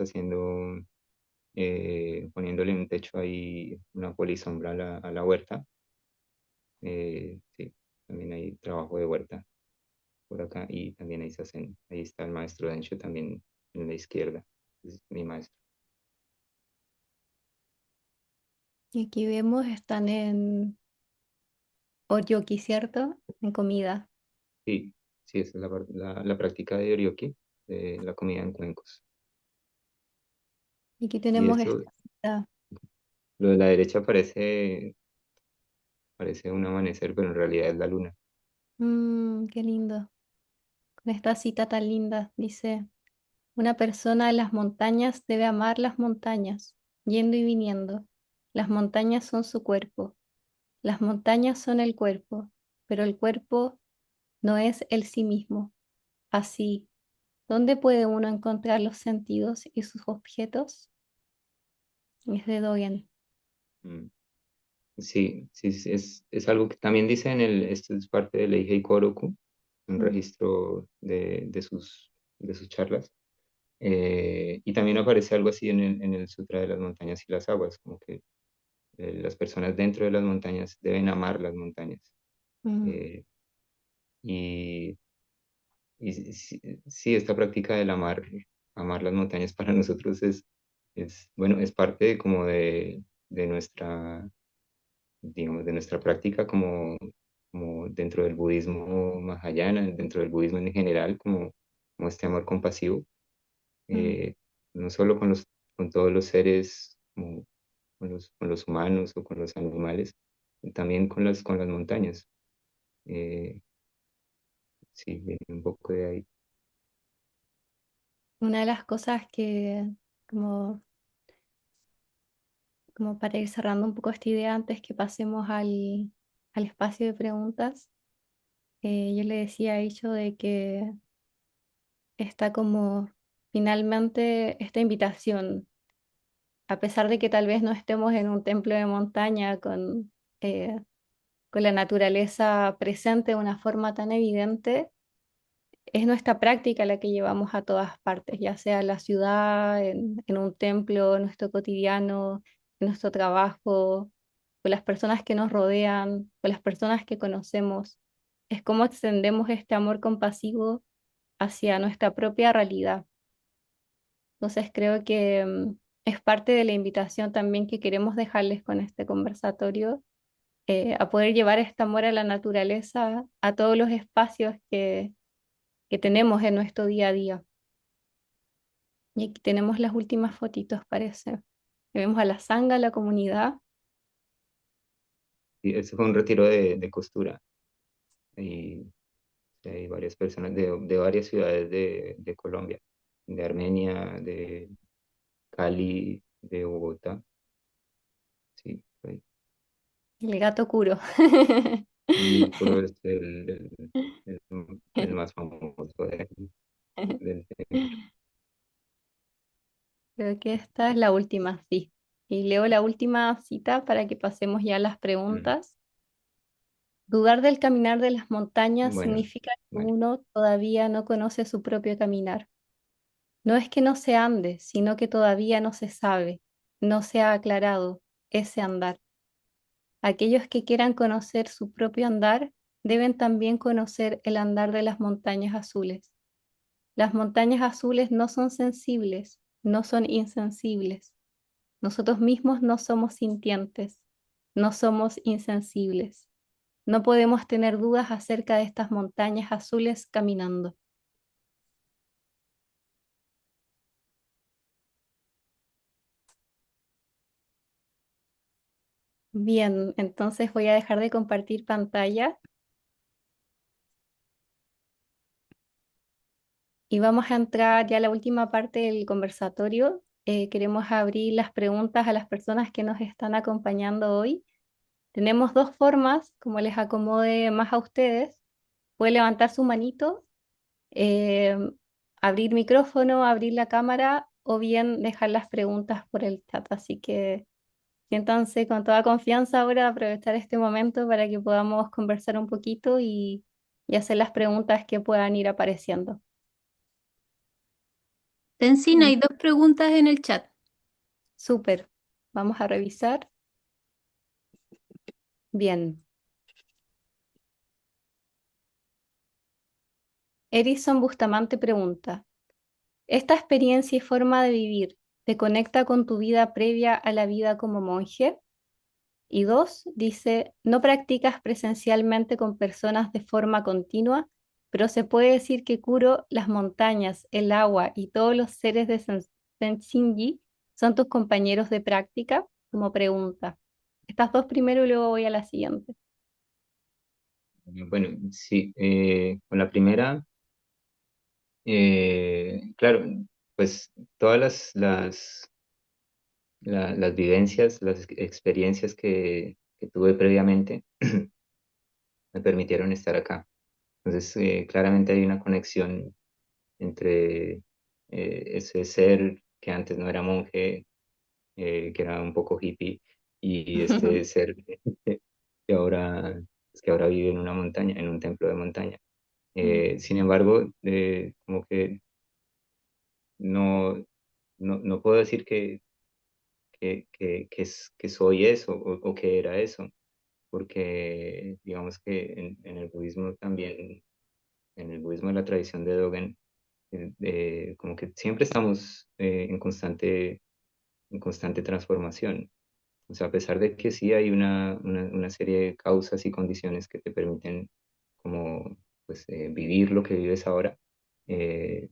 poniéndole un techo ahí, una polisombra a la huerta. Sí, también hay trabajo de huerta por acá y también ahí está el maestro Dencho también en la izquierda, es mi maestro. Y aquí vemos, están en Oryoki, ¿cierto? En comida. Sí, sí, esa es la práctica de Orioki, de la comida en cuencos. Y aquí Y tenemos eso, esta cita. lo de la derecha parece un amanecer, pero en realidad es la luna. Qué lindo. Con esta cita tan linda, dice, una persona en las montañas debe amar las montañas, yendo y viniendo. Las montañas son su cuerpo. Las montañas son el cuerpo, pero el cuerpo no es el sí mismo. Así, ¿dónde puede uno encontrar los sentidos y sus objetos? Es de Dogen. Mm. Sí, sí, sí, es algo que también dice esto es parte del Eihei Koroku, un Mm, registro de sus charlas. Y también aparece algo así en el Sutra de las Montañas y las Aguas, como que las personas dentro de las montañas deben amar las montañas. mm, Eh, y y sí, sí, esta práctica del amar las montañas para nosotros bueno, es parte como de nuestra, digamos, de nuestra práctica como dentro del budismo mahayana, dentro del budismo en general, como este amor compasivo, mm. eh, no solo con todos los seres, como con los humanos o con los animales, también con las montañas. Eh, sí, viene un poco de ahí. Una de las cosas que, como, como para ir cerrando un poco esta idea antes que pasemos al espacio de preguntas, yo le decía a Icho de que está como finalmente esta invitación. a pesar de que tal vez no estemos en un templo de montaña eh, con la naturaleza presente de una forma tan evidente, es nuestra práctica la que llevamos a todas partes, ya sea en la ciudad, en un templo, en nuestro cotidiano, en nuestro trabajo, con las personas que nos rodean, con las personas que conocemos. Es como extendemos este amor compasivo hacia nuestra propia realidad. Entonces creo que es parte de la invitación también que queremos dejarles con este conversatorio, a poder llevar este amor a la naturaleza, a todos los espacios que tenemos en nuestro día a día. Y aquí tenemos las últimas fotitos, parece. Vemos a la sanga, la comunidad. Y ese fue un retiro de costura. Y hay varias personas de varias ciudades de Colombia, de Armenia, de Cali, de Bogotá. Sí, fue. El gato Kuro. Y Kuro es el, el más famoso del templo. Creo que esta es la última, sí. Y leo la última cita para que pasemos ya a las Mm, preguntas. Dudar del caminar de las montañas bueno, significa que vale. uno todavía no conoce su propio caminar. No es que no se ande, sino que todavía no se sabe, no se ha aclarado ese andar. Aquellos que quieran conocer su propio andar deben también conocer el andar de las montañas azules. Las montañas azules no son sensibles, no son insensibles. Nosotros mismos no somos sintientes, no somos insensibles. No podemos tener dudas acerca de estas montañas azules caminando. Bien, entonces voy a dejar de compartir pantalla y vamos a entrar ya a la última parte del conversatorio. Queremos abrir las preguntas a las personas que nos están acompañando hoy. Tenemos dos formas, como les acomode más a ustedes. Puede levantar su manito, eh, abrir micrófono, abrir la cámara o bien dejar las preguntas por el chat. Así que siéntanse con toda confianza ahora de aprovechar este momento para que podamos conversar un poquito y hacer las preguntas que puedan ir apareciendo. Tenzin, hay dos preguntas en el chat. Súper. Vamos a revisar. Bien. Edison Bustamante pregunta, ¿esta experiencia y forma de vivir te conecta con tu vida previa a la vida como monje? Y dos, dice, no practicas presencialmente con personas de forma continua, pero se puede decir que Kuro, las montañas, el agua y todos los seres de Sensinji son tus compañeros de práctica, como pregunta. Estas dos primero y luego voy a la siguiente. Bueno, sí, con la primera, claro, pues todas las vivencias, las experiencias que tuve previamente me permitieron estar acá. Entonces, claramente hay una conexión entre ese ser que antes no era monje, que era un poco hippie, y este ser que ahora, que ahora vive en una montaña, en un templo de montaña. Sin embargo, como que no, no puedo decir que soy eso o que era eso, porque digamos que en el budismo también, en el budismo de la tradición de Dogen, como que siempre estamos en constante transformación. O sea, a pesar de que sí hay una serie de causas y condiciones que te permiten como pues, vivir lo que vives ahora, eh,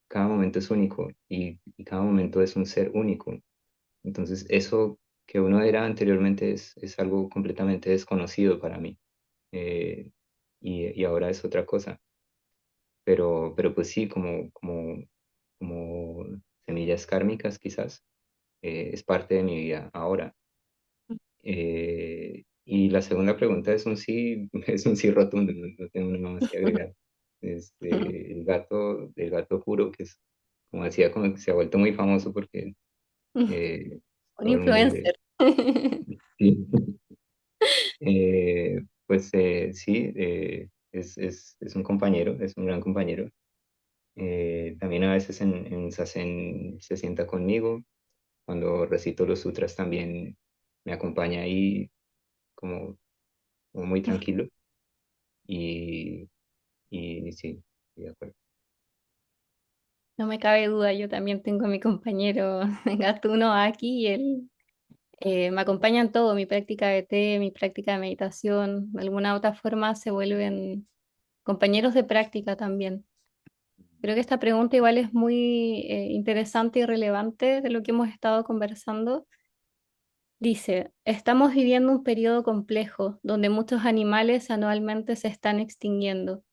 cada momento es único y cada momento es un ser único. Entonces, eso que uno era anteriormente es algo completamente desconocido para mí. eh, y ahora es otra cosa. Pero pues sí, como semillas kármicas quizás, es parte de mi vida ahora. Y la segunda pregunta es un sí, es un sí rotundo, no tengo nada más que agregar. El gato puro, que es, como decía, como que se ha vuelto muy famoso porque Un sobre un nivel influencer. sí. Pues sí, es un compañero, es un gran compañero. También a veces en Sazen se sienta conmigo. Cuando recito los sutras también me acompaña ahí como, como muy tranquilo. Y, y sí, estoy de acuerdo. No me cabe duda, yo también tengo a mi compañero Gatuno aquí y él me acompaña en todo, mi práctica de té, mi práctica de meditación, de alguna otra forma se vuelven compañeros de práctica también. Creo que esta pregunta igual es muy interesante y relevante de lo que hemos estado conversando. Dice, estamos viviendo un periodo complejo donde muchos animales anualmente se están extinguiendo,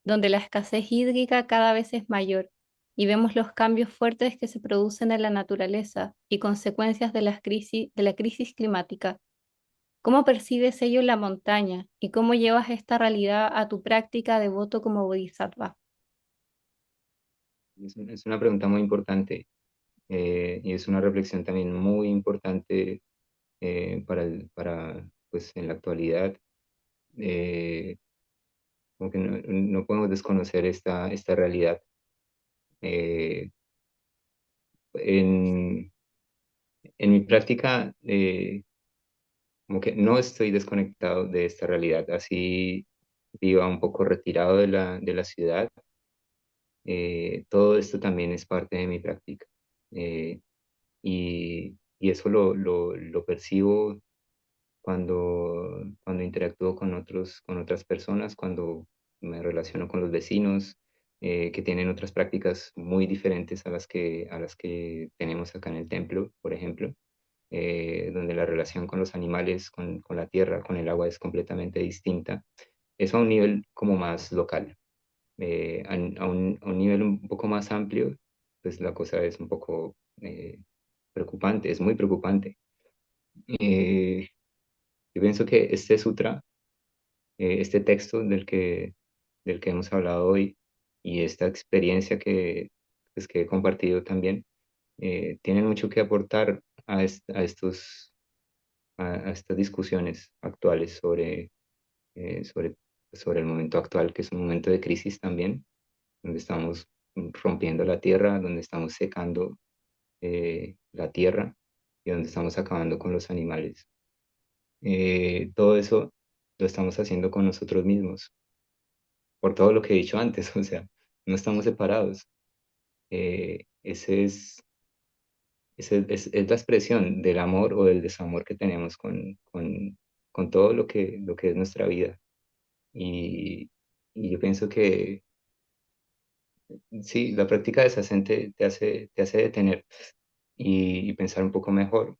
donde la escasez hídrica cada vez es mayor y vemos los cambios fuertes que se producen en la naturaleza y consecuencias de la crisis climática. ¿Cómo percibes ello en la montaña y cómo llevas esta realidad a tu práctica de voto como bodhisattva? Es una pregunta muy importante y es una reflexión también muy importante para pues, en la actualidad. Eh, Como que no podemos desconocer esta realidad. Eh, en, en mi práctica, como que no estoy desconectado de esta realidad, así viva un poco retirado de la ciudad. Todo esto también es parte de mi práctica. Eh, y eso lo percibo cuando interactúo con otras personas, cuando me relaciono con los vecinos, que tienen otras prácticas muy diferentes a las que tenemos acá en el templo, por ejemplo, donde la relación con los animales, con la tierra, con el agua es completamente distinta. Eso a un nivel como más local. A un nivel un poco más amplio, pues la cosa es un poco preocupante, es muy preocupante. Eh, yo pienso que este sutra, este texto del que hemos hablado hoy y esta experiencia pues, que he compartido también, tienen mucho que aportar a estas discusiones actuales eh, sobre, sobre el momento actual, que es un momento de crisis también, donde estamos rompiendo la tierra, donde estamos secando la tierra y donde estamos acabando con los animales. Todo eso lo estamos haciendo con nosotros mismos, por todo lo que he dicho antes, o sea, no estamos separados. Ese es la expresión del amor o del desamor que tenemos con todo lo que es nuestra vida. Y, y yo pienso que sí, la práctica de Sazen te hace detener y pensar un poco mejor.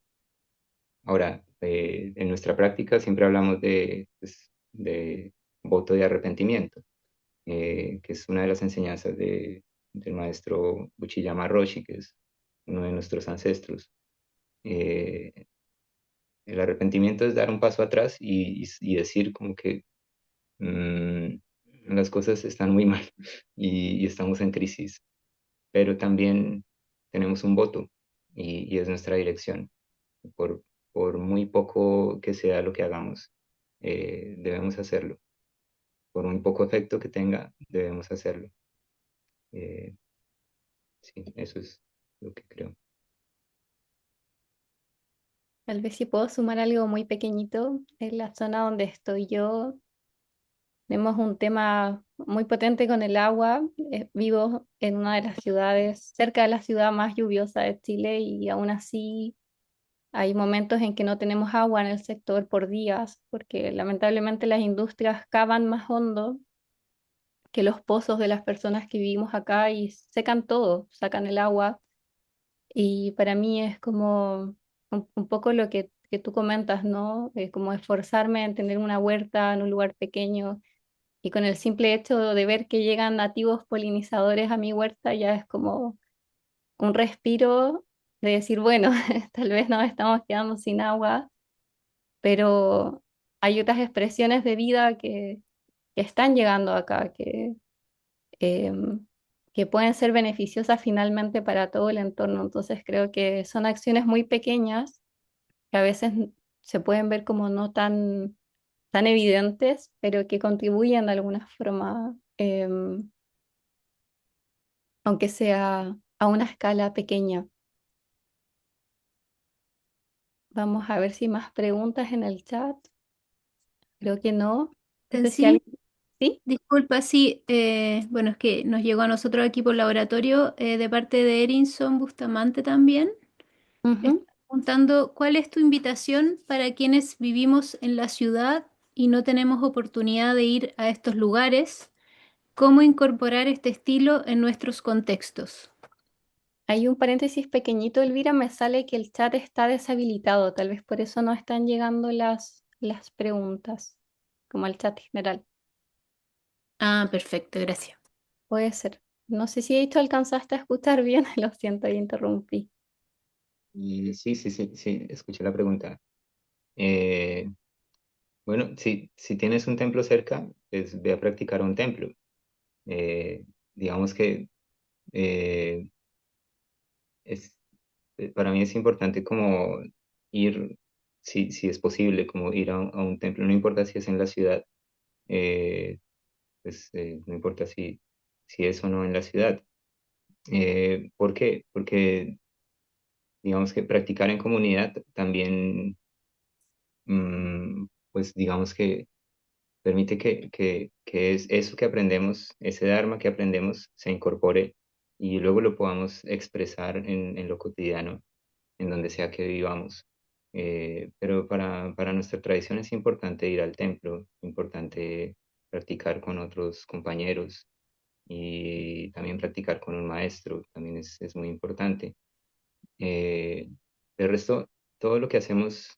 Ahora, en nuestra práctica siempre hablamos pues, de voto de arrepentimiento, que es una de las enseñanzas del maestro Uchiyama Roshi, que es uno de nuestros ancestros. Eh, el arrepentimiento es dar un paso atrás y decir como que mm, las cosas están muy mal y estamos en crisis, pero también tenemos un voto y es nuestra dirección. Por, por muy poco que sea lo que hagamos, debemos hacerlo. Por muy poco efecto que tenga, debemos hacerlo. Eh, sí, eso es lo que creo. Tal vez si puedo sumar algo muy pequeñito, en la zona donde estoy yo, tenemos un tema muy potente con el agua. Vivo en una de las ciudades, cerca de la ciudad más lluviosa de Chile y aún así hay momentos en que no tenemos agua en el sector por días, porque lamentablemente las industrias cavan más hondo que los pozos de las personas que vivimos acá y secan todo, sacan el agua. Y para mí es como un poco lo que tú comentas, ¿no? Como esforzarme en tener una huerta en un lugar pequeño y con el simple hecho de ver que llegan nativos polinizadores a mi huerta ya es como un respiro de decir, bueno, tal vez nos estamos quedando sin agua, pero hay otras expresiones de vida que están llegando acá, que, em, que pueden ser beneficiosas finalmente para todo el entorno. Entonces creo que son acciones muy pequeñas que a veces se pueden ver como no tan evidentes, pero que contribuyen de alguna forma, aunque sea a una escala pequeña. Vamos a ver si hay más preguntas en el chat. Creo que no. No sé si Francine, alguien... ¿Sí? disculpa, sí, bueno, es que nos llegó a nosotros aquí por laboratorio de parte de Erinson Bustamante también. Ujú. Está preguntando, ¿cuál es tu invitación para quienes vivimos en la ciudad y no tenemos oportunidad de ir a estos lugares? ¿Cómo incorporar este estilo en nuestros contextos? Hay un paréntesis pequeñito, Elvira, me sale que el chat está deshabilitado, tal vez por eso no están llegando las preguntas, como el chat general. Ah, perfecto, gracias. Puede ser. No sé si esto alcanzaste a escuchar bien, lo siento, y interrumpí. Y sí, sí, sí, sí, escuché la pregunta. Eh, bueno, si tienes un templo cerca, pues ve a practicar a un templo. Eh, digamos que eh, es, para mí es importante como ir, si es posible, como ir a un templo, no importa si es en la ciudad, eh, pues no importa si es o no en la ciudad. ¿Por qué? Porque digamos que practicar en comunidad también, pues digamos que permite que es eso que aprendemos, ese Dharma que aprendemos, se incorpore y luego lo podamos expresar en lo cotidiano, en donde sea que vivamos. Pero para nuestra tradición es importante ir al templo, importante practicar con otros compañeros y también practicar con un maestro, también es muy importante. Eh, de resto, todo lo que hacemos,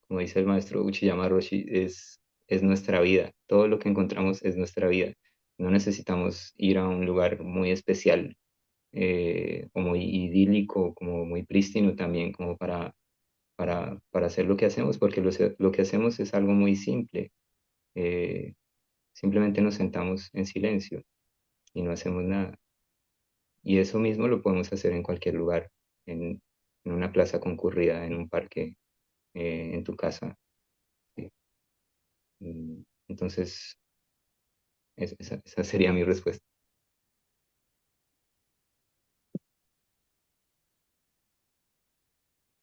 como dice el maestro Uchiyama Roshi, es nuestra vida. Todo lo que encontramos es nuestra vida. No necesitamos ir a un lugar muy especial, o muy idílico, como muy prístino también, como para hacer lo que hacemos, porque lo que hacemos es algo muy simple. Eh, simplemente nos sentamos en silencio y no hacemos nada. Y eso mismo lo podemos hacer en cualquier lugar, en una plaza concurrida, en un parque, en tu casa. ¿Sí? Entonces, esa sería mi respuesta.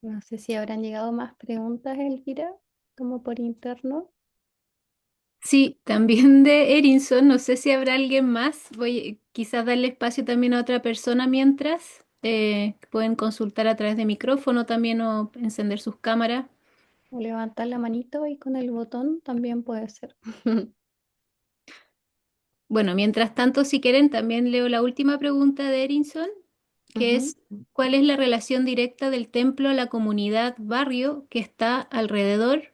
No sé si habrán llegado más preguntas, Elvira, como por interno. Sí, también de Erinson, no sé si habrá alguien más. Voy quizás darle espacio también a otra persona mientras. Pueden consultar a través de micrófono también o encender sus cámaras. O levantar la manito y con el botón también puede ser. Bueno, mientras tanto, si quieren, también leo la última pregunta de Erinson, que Ujú. es, ¿cuál es la relación directa del templo a la comunidad barrio que está alrededor?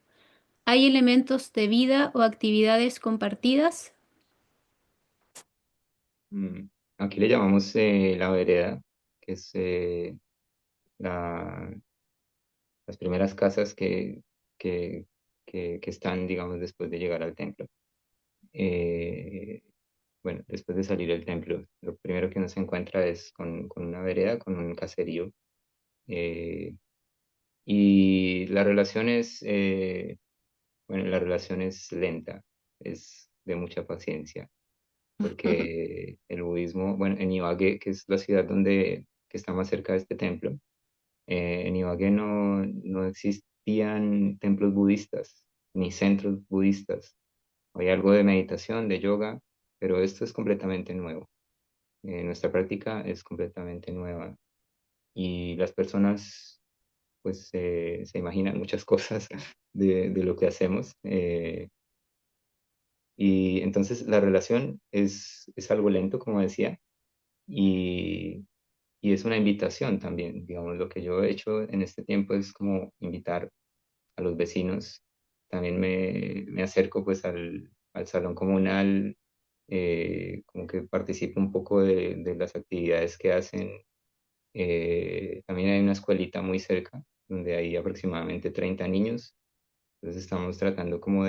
¿Hay elementos de vida o actividades compartidas? Mm, Aquí le llamamos la vereda, que es la- las primeras casas que, que están, digamos, después de llegar al templo. Eh, bueno, después de salir del templo, lo primero que uno se encuentra es con una vereda, con un caserío. eh, y la relación es, bueno, la relación es lenta, es de mucha paciencia, porque el budismo, bueno, en Ibagué, que es la ciudad que está más cerca de este templo, en Ibagué no existían templos budistas, ni centros budistas. Hay algo de meditación, de yoga, pero esto es completamente nuevo. Nuestra práctica es completamente nueva y las personas pues se imaginan muchas cosas de lo que hacemos. Y entonces la relación es algo lento, como decía, y, y es una invitación también. Digamos, lo que yo he hecho en este tiempo es como invitar a los vecinos. También me acerco pues al salón comunal, como que participo un poco de las actividades que hacen. También hay una escuelita muy cerca, donde hay aproximadamente 30 niños. Entonces estamos tratando como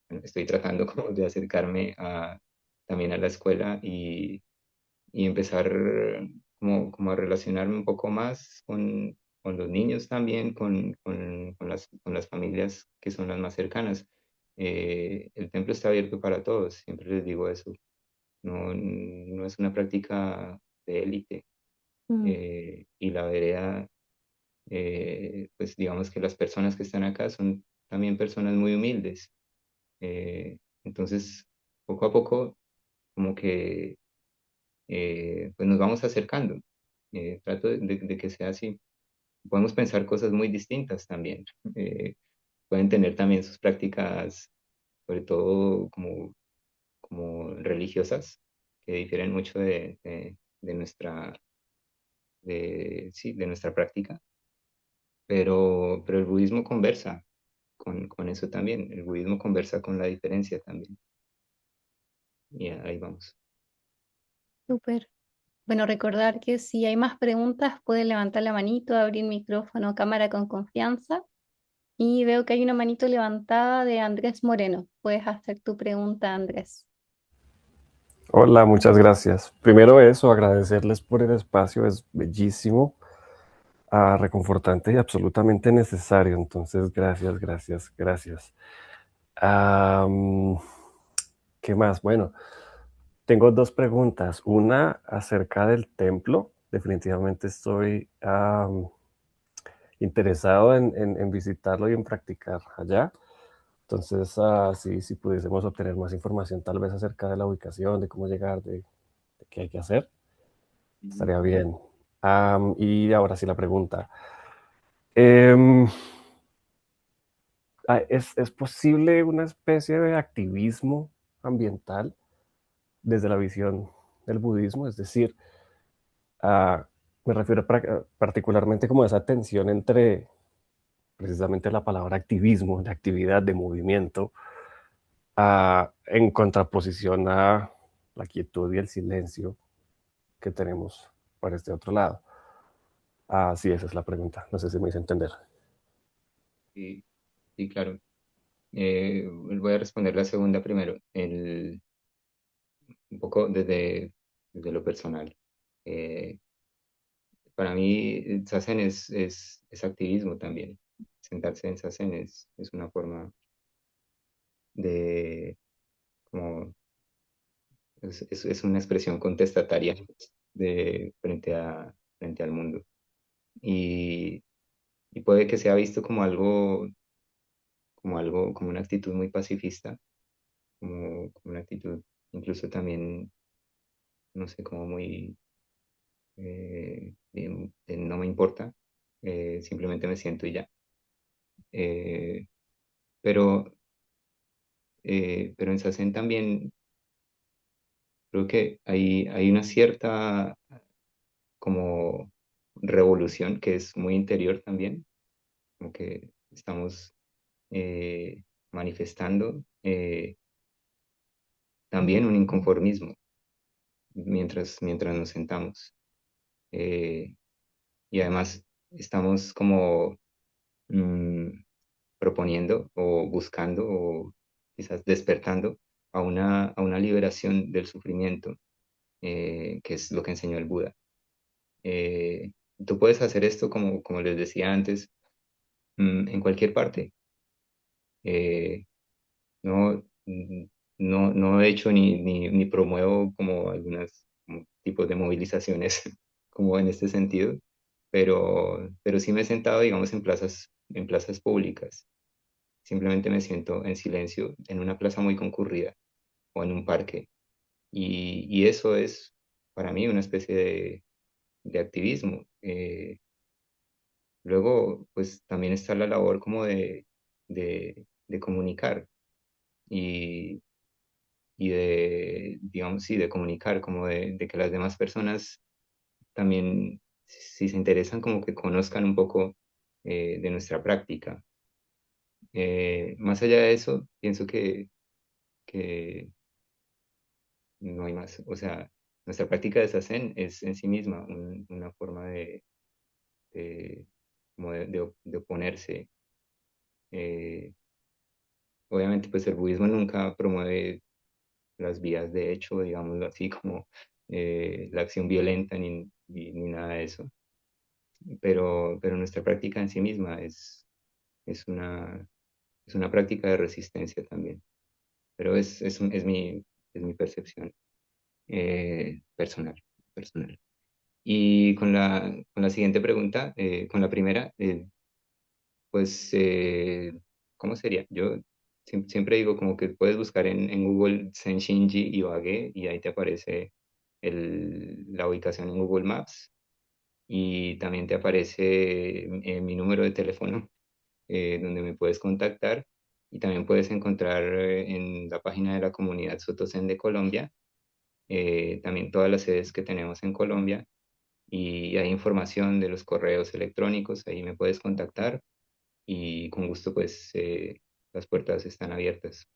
bueno, estoy tratando como de acercarme también a la escuela y empezar como a relacionarme un poco más con los niños también, con las familias que son las más cercanas. El templo está abierto para todos, siempre les digo eso. No, no es una práctica de élite. Mm, Y la vereda, pues digamos que las personas que están acá son también personas muy humildes. Entonces, poco a poco, como que pues nos vamos acercando. Trato de que sea así. Podemos pensar cosas muy distintas también. Eh, Pueden tener también sus prácticas, sobre todo como religiosas, que difieren mucho de nuestra, sí, de nuestra práctica, pero el budismo conversa con eso también. El budismo conversa con la diferencia también. Y ahí vamos. súper. Bueno, recordar que si hay más preguntas, pueden levantar la manito, abrir micrófono, cámara con confianza. Y veo que hay una manito levantada de Andrés Moreno. Puedes hacer tu pregunta, Andrés. Hola, muchas gracias. Primero eso, agradecerles por el espacio, es bellísimo, reconfortante y absolutamente necesario. Entonces, gracias, gracias, gracias. Am, ¿Qué más? Bueno, tengo dos preguntas. Una acerca del templo. Definitivamente estoy interesado en visitarlo y en practicar allá. Entonces, si pudiésemos obtener más información tal vez acerca de la ubicación, de cómo llegar, de qué hay que hacer. Estaría bien. Y ahora sí la pregunta. Em, ¿Es posible una especie de activismo ambiental desde la visión del budismo? Es decir, ah, me refiero particularmente como a esa tensión entre precisamente la palabra activismo, de actividad, de movimiento, en contraposición a la quietud y el silencio que tenemos por este otro lado. Sí, esa es la pregunta. No sé si me hice entender. Sí, sí, claro. Voy a responder la segunda primero. Un poco desde lo personal. Eh, para mí, Sazen es activismo también. Sentarse en Sazen es una forma de, como, es una expresión contestataria frente al mundo. Y, y puede que sea visto como una actitud muy pacifista, como una actitud incluso también, no sé, como muy no me importa, simplemente me siento y ya. Eh, pero, pero en Sazen también creo que hay una cierta como revolución que es muy interior también, como que estamos manifestando también un inconformismo mientras nos sentamos. Eh, y además estamos como mm, proponiendo o buscando o quizás despertando a una liberación del sufrimiento, que es lo que enseñó el Buda. Eh, Tú puedes hacer esto, como les decía antes, en cualquier parte. Eh, no, no he hecho ni promuevo como algunos tipos de movilizaciones como en este sentido, pero sí me he sentado, digamos, en plazas públicas. Simplemente me siento en silencio en una plaza muy concurrida o en un parque. Y eso es para mí una especie de activismo. Luego, pues también está la labor como de comunicar y, y de, digamos, sí, de comunicar, como de que las demás personas también, si se interesan, como que conozcan un poco de nuestra práctica. Más allá de eso, pienso que no hay más. O sea, nuestra práctica de Zazen es en sí misma una forma de, como de oponerse. Eh, Obviamente, pues el budismo nunca promueve las vías de hecho, digámoslo así, como la acción violenta ni nada de eso. Pero nuestra práctica en sí misma es una, es una práctica de resistencia también. Pero es mi percepción personal, personal. Y con la siguiente pregunta, con la primera, pues, ¿cómo sería? Yo siempre digo como que puedes buscar en Google Senshinji y Bagué y ahí te aparece la ubicación en Google Maps y también te aparece mi número de teléfono donde me puedes contactar y también puedes encontrar en la página de la comunidad Sotosen de Colombia también todas las sedes que tenemos en Colombia y hay información de los correos electrónicos, ahí me puedes contactar y con gusto pues las puertas están abiertas.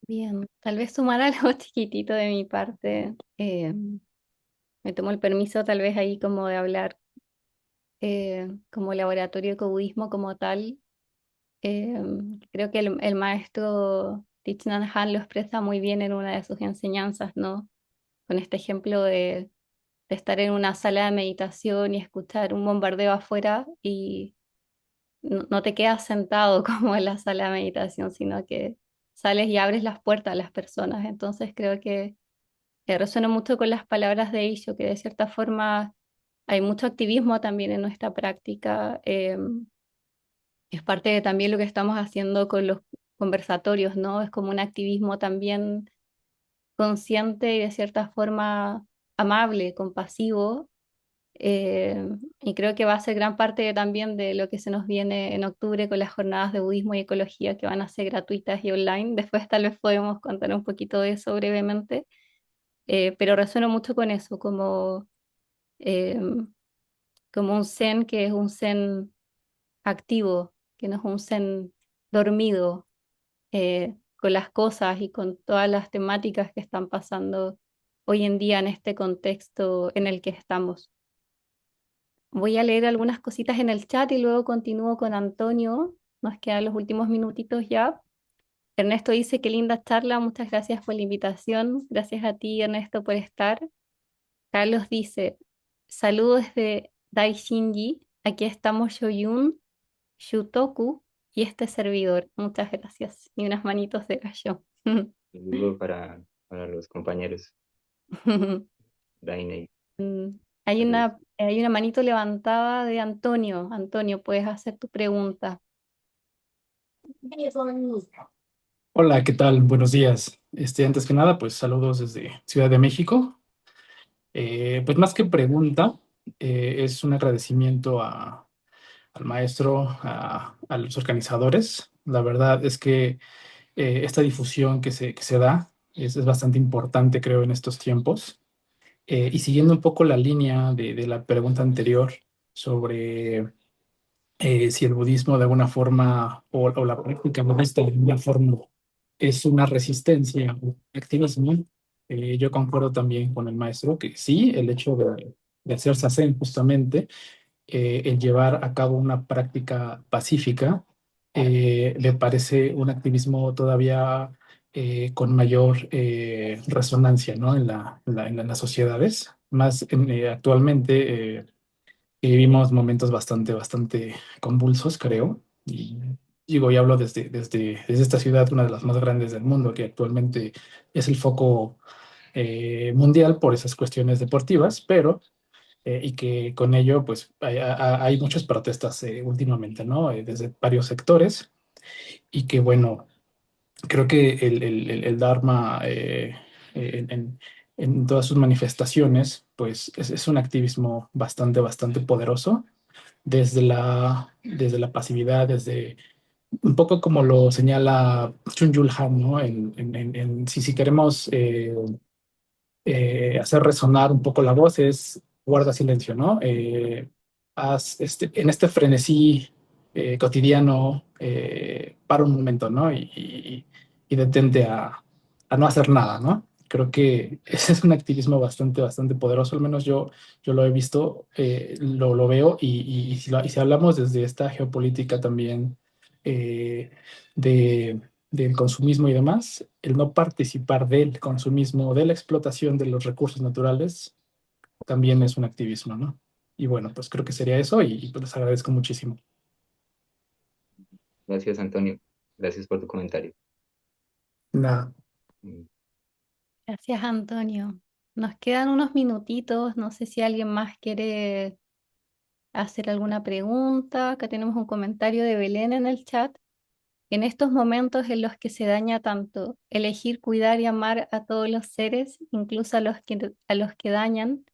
Bien, tal vez sumar algo chiquitito de mi parte. Me tomo el permiso tal vez ahí como de hablar como laboratorio de ecobudismo como tal. Eh, Creo que el maestro Thich Nhat Hanh lo expresa muy bien en una de sus enseñanzas, ¿no? Con este ejemplo de estar en una sala de meditación y escuchar un bombardeo afuera y no te quedas sentado como en la sala de meditación, sino que sales y abres las puertas a las personas. Entonces creo que resuena mucho con las palabras de ello, que de cierta forma hay mucho activismo también en nuestra práctica. Es parte de también lo que estamos haciendo con los conversatorios, ¿no? Es como un activismo también consciente y de cierta forma amable, compasivo. Y creo que va a ser gran parte también de lo que se nos viene en octubre con las jornadas de budismo y ecología que van a ser gratuitas y online. Después tal vez podemos contar un poquito de eso brevemente. Pero resueno mucho con eso, eh, como un zen que es un zen activo, que no es un zen dormido, con las cosas y con todas las temáticas que están pasando hoy en día en este contexto en el que estamos. Voy a leer algunas cositas en el chat y luego continúo con Antonio. Nos quedan los últimos minutitos ya. Ernesto dice, qué linda charla, muchas gracias por la invitación. Gracias a ti, Ernesto, por estar. Carlos dice, saludos desde Daishinji, aquí estamos Shoyun, Shutoku y este servidor. Muchas gracias. Y unas manitos de gallo. Saludo para los compañeros, Dainey. Mm, Saludos. hay una manito levantada de Antonio. Antonio, puedes hacer tu pregunta. Hola, ¿qué tal? Buenos días. Antes que nada, pues saludos desde Ciudad de México. Pues más que pregunta, es un agradecimiento al maestro, a los organizadores. La verdad es que esta difusión que se da es bastante importante, creo, en estos tiempos. Y siguiendo un poco la línea de la pregunta anterior sobre si el budismo de alguna forma o la práctica budista de alguna forma es una resistencia o activismo, yo concuerdo también con el maestro que sí, el hecho de hacer sasen justamente, el llevar a cabo una práctica pacífica, me parece un activismo todavía con mayor resonancia, ¿no? En las sociedades. Más actualmente vivimos momentos bastante convulsos, creo. Y digo, y hablo desde esta ciudad, una de las más grandes del mundo, que actualmente es el foco mundial por esas cuestiones deportivas, pero y que con ello, pues, hay muchas protestas últimamente, ¿no? Desde varios sectores, y que, bueno, creo que el Dharma en todas sus manifestaciones, pues, es un activismo bastante poderoso desde la pasividad, desde un poco como lo señala Chun-Yul Han, ¿no? Si queremos hacer resonar un poco la voz es guarda silencio, ¿no? En este frenesí cotidiano, para un momento, ¿no? Y detente a no hacer nada, ¿no? Creo que ese es un activismo bastante poderoso, al menos yo lo he visto, lo veo, y si hablamos desde esta geopolítica también, eh, del consumismo y demás, el no participar del consumismo, de la explotación de los recursos naturales, también es un activismo, ¿no? Y bueno, pues creo que sería eso y pues les agradezco muchísimo. Gracias, Antonio. Gracias por tu comentario. Nada. Mm, Gracias, Antonio. Nos quedan unos minutitos. No sé si alguien más quiere hacer alguna pregunta. Acá tenemos un comentario de Belén en el chat. En estos momentos en los que se daña tanto, elegir cuidar y amar a todos los seres, incluso a los que dañan,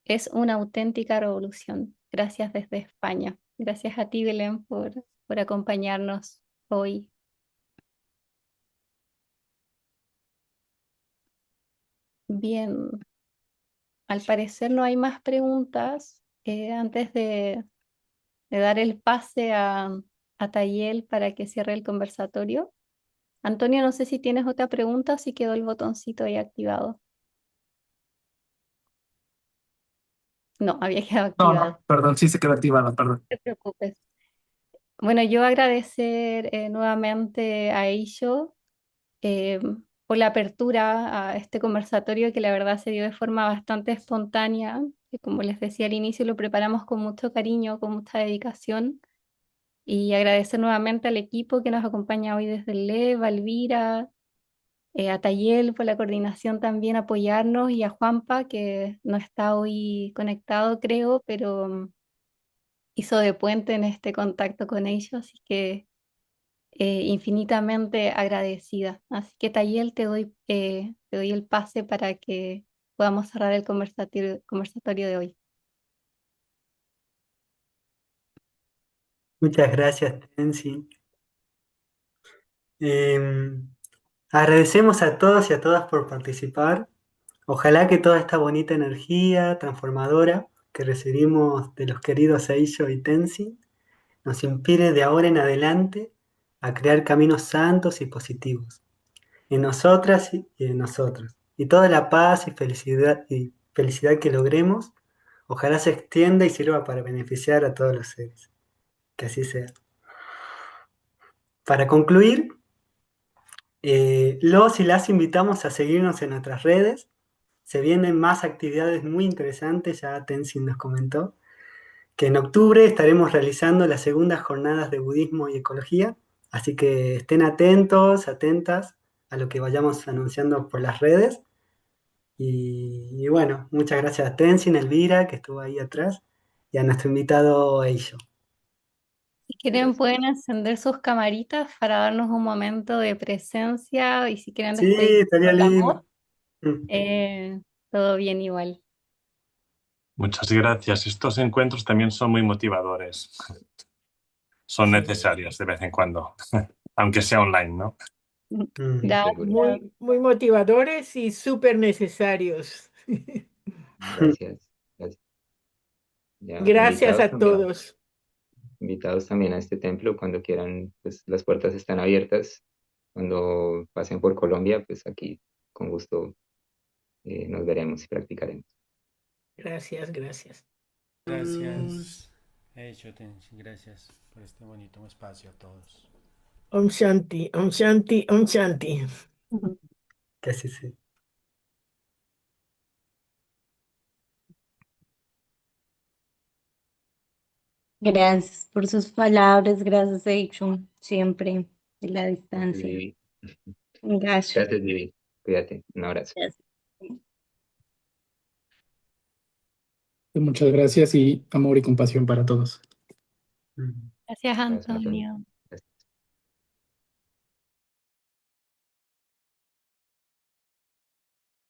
es una auténtica revolución. Gracias desde España. Gracias a ti, Belén, por acompañarnos hoy. Bien, al parecer no hay más preguntas. Antes de dar el pase a Tayel para que cierre el conversatorio. Antonio, no sé si tienes otra pregunta o si quedó el botoncito ahí activado. No, había quedado No, activado. no, perdón, sí se quedó activada, perdón. No te preocupes. Bueno, yo agradecer nuevamente a Eisho eh, por la apertura a este conversatorio que la verdad se dio de forma bastante espontánea, que como les decía al inicio lo preparamos con mucho cariño, con mucha dedicación. Y agradecer nuevamente al equipo que nos acompaña hoy desde el LEV, a Elvira, a Tayel por la coordinación también, apoyarnos, y a Juanpa, que no está hoy conectado, creo, pero hizo de puente en este contacto con ellos, así que infinitamente agradecida. Así que Tayel, te doy el pase para que podamos cerrar el conversatorio de hoy. Muchas gracias, Tensi. Em, Agradecemos a todos y a todas por participar. Ojalá que toda esta bonita energía transformadora que recibimos de los queridos Eisho y Tensi nos inspire de ahora en adelante a crear caminos santos y positivos en nosotras y en nosotros. Y toda la paz y felicidad que logremos, ojalá se extienda y sirva para beneficiar a todos los seres. Que así sea. Para concluir, los y las invitamos a seguirnos en nuestras redes. Se vienen más actividades muy interesantes, ya Tenzin nos comentó, que en octubre estaremos realizando las segundas jornadas de budismo y ecología, así que estén atentos, atentas a lo que vayamos anunciando por las redes. Y bueno, muchas gracias a Tenzin, Elvira, que estuvo ahí atrás, y a nuestro invitado Eisho. Si quieren, pueden encender sus camaritas para darnos un momento de presencia, y si quieren Sí, despedir estaría con la voz, lindo. Mm. todo bien igual. Muchas gracias. Estos encuentros también son muy motivadores. Son necesarios de vez en cuando, aunque sea online, ¿no? Mm. Gracias. seguro. Muy motivadores y súper necesarios. Gracias. Gracias. Ya, Gracias a todos. invitados también a este templo cuando quieran, pues las puertas están abiertas. Cuando pasen por Colombia, pues aquí con gusto nos veremos y practicaremos. Gracias, gracias. Gracias, Tenzin, gracias por este bonito espacio a todos. Om Shanti, Om Shanti, Om Shanti. Que así sea. Gracias por sus palabras, gracias, Eichum, siempre de la Gracias, distancia. Vivi. Gracias. Gracias, Vivi. Cuídate. Un abrazo. Muchas gracias y amor y compasión para todos. Mm. Gracias, Gracias, Antonio. Antonio.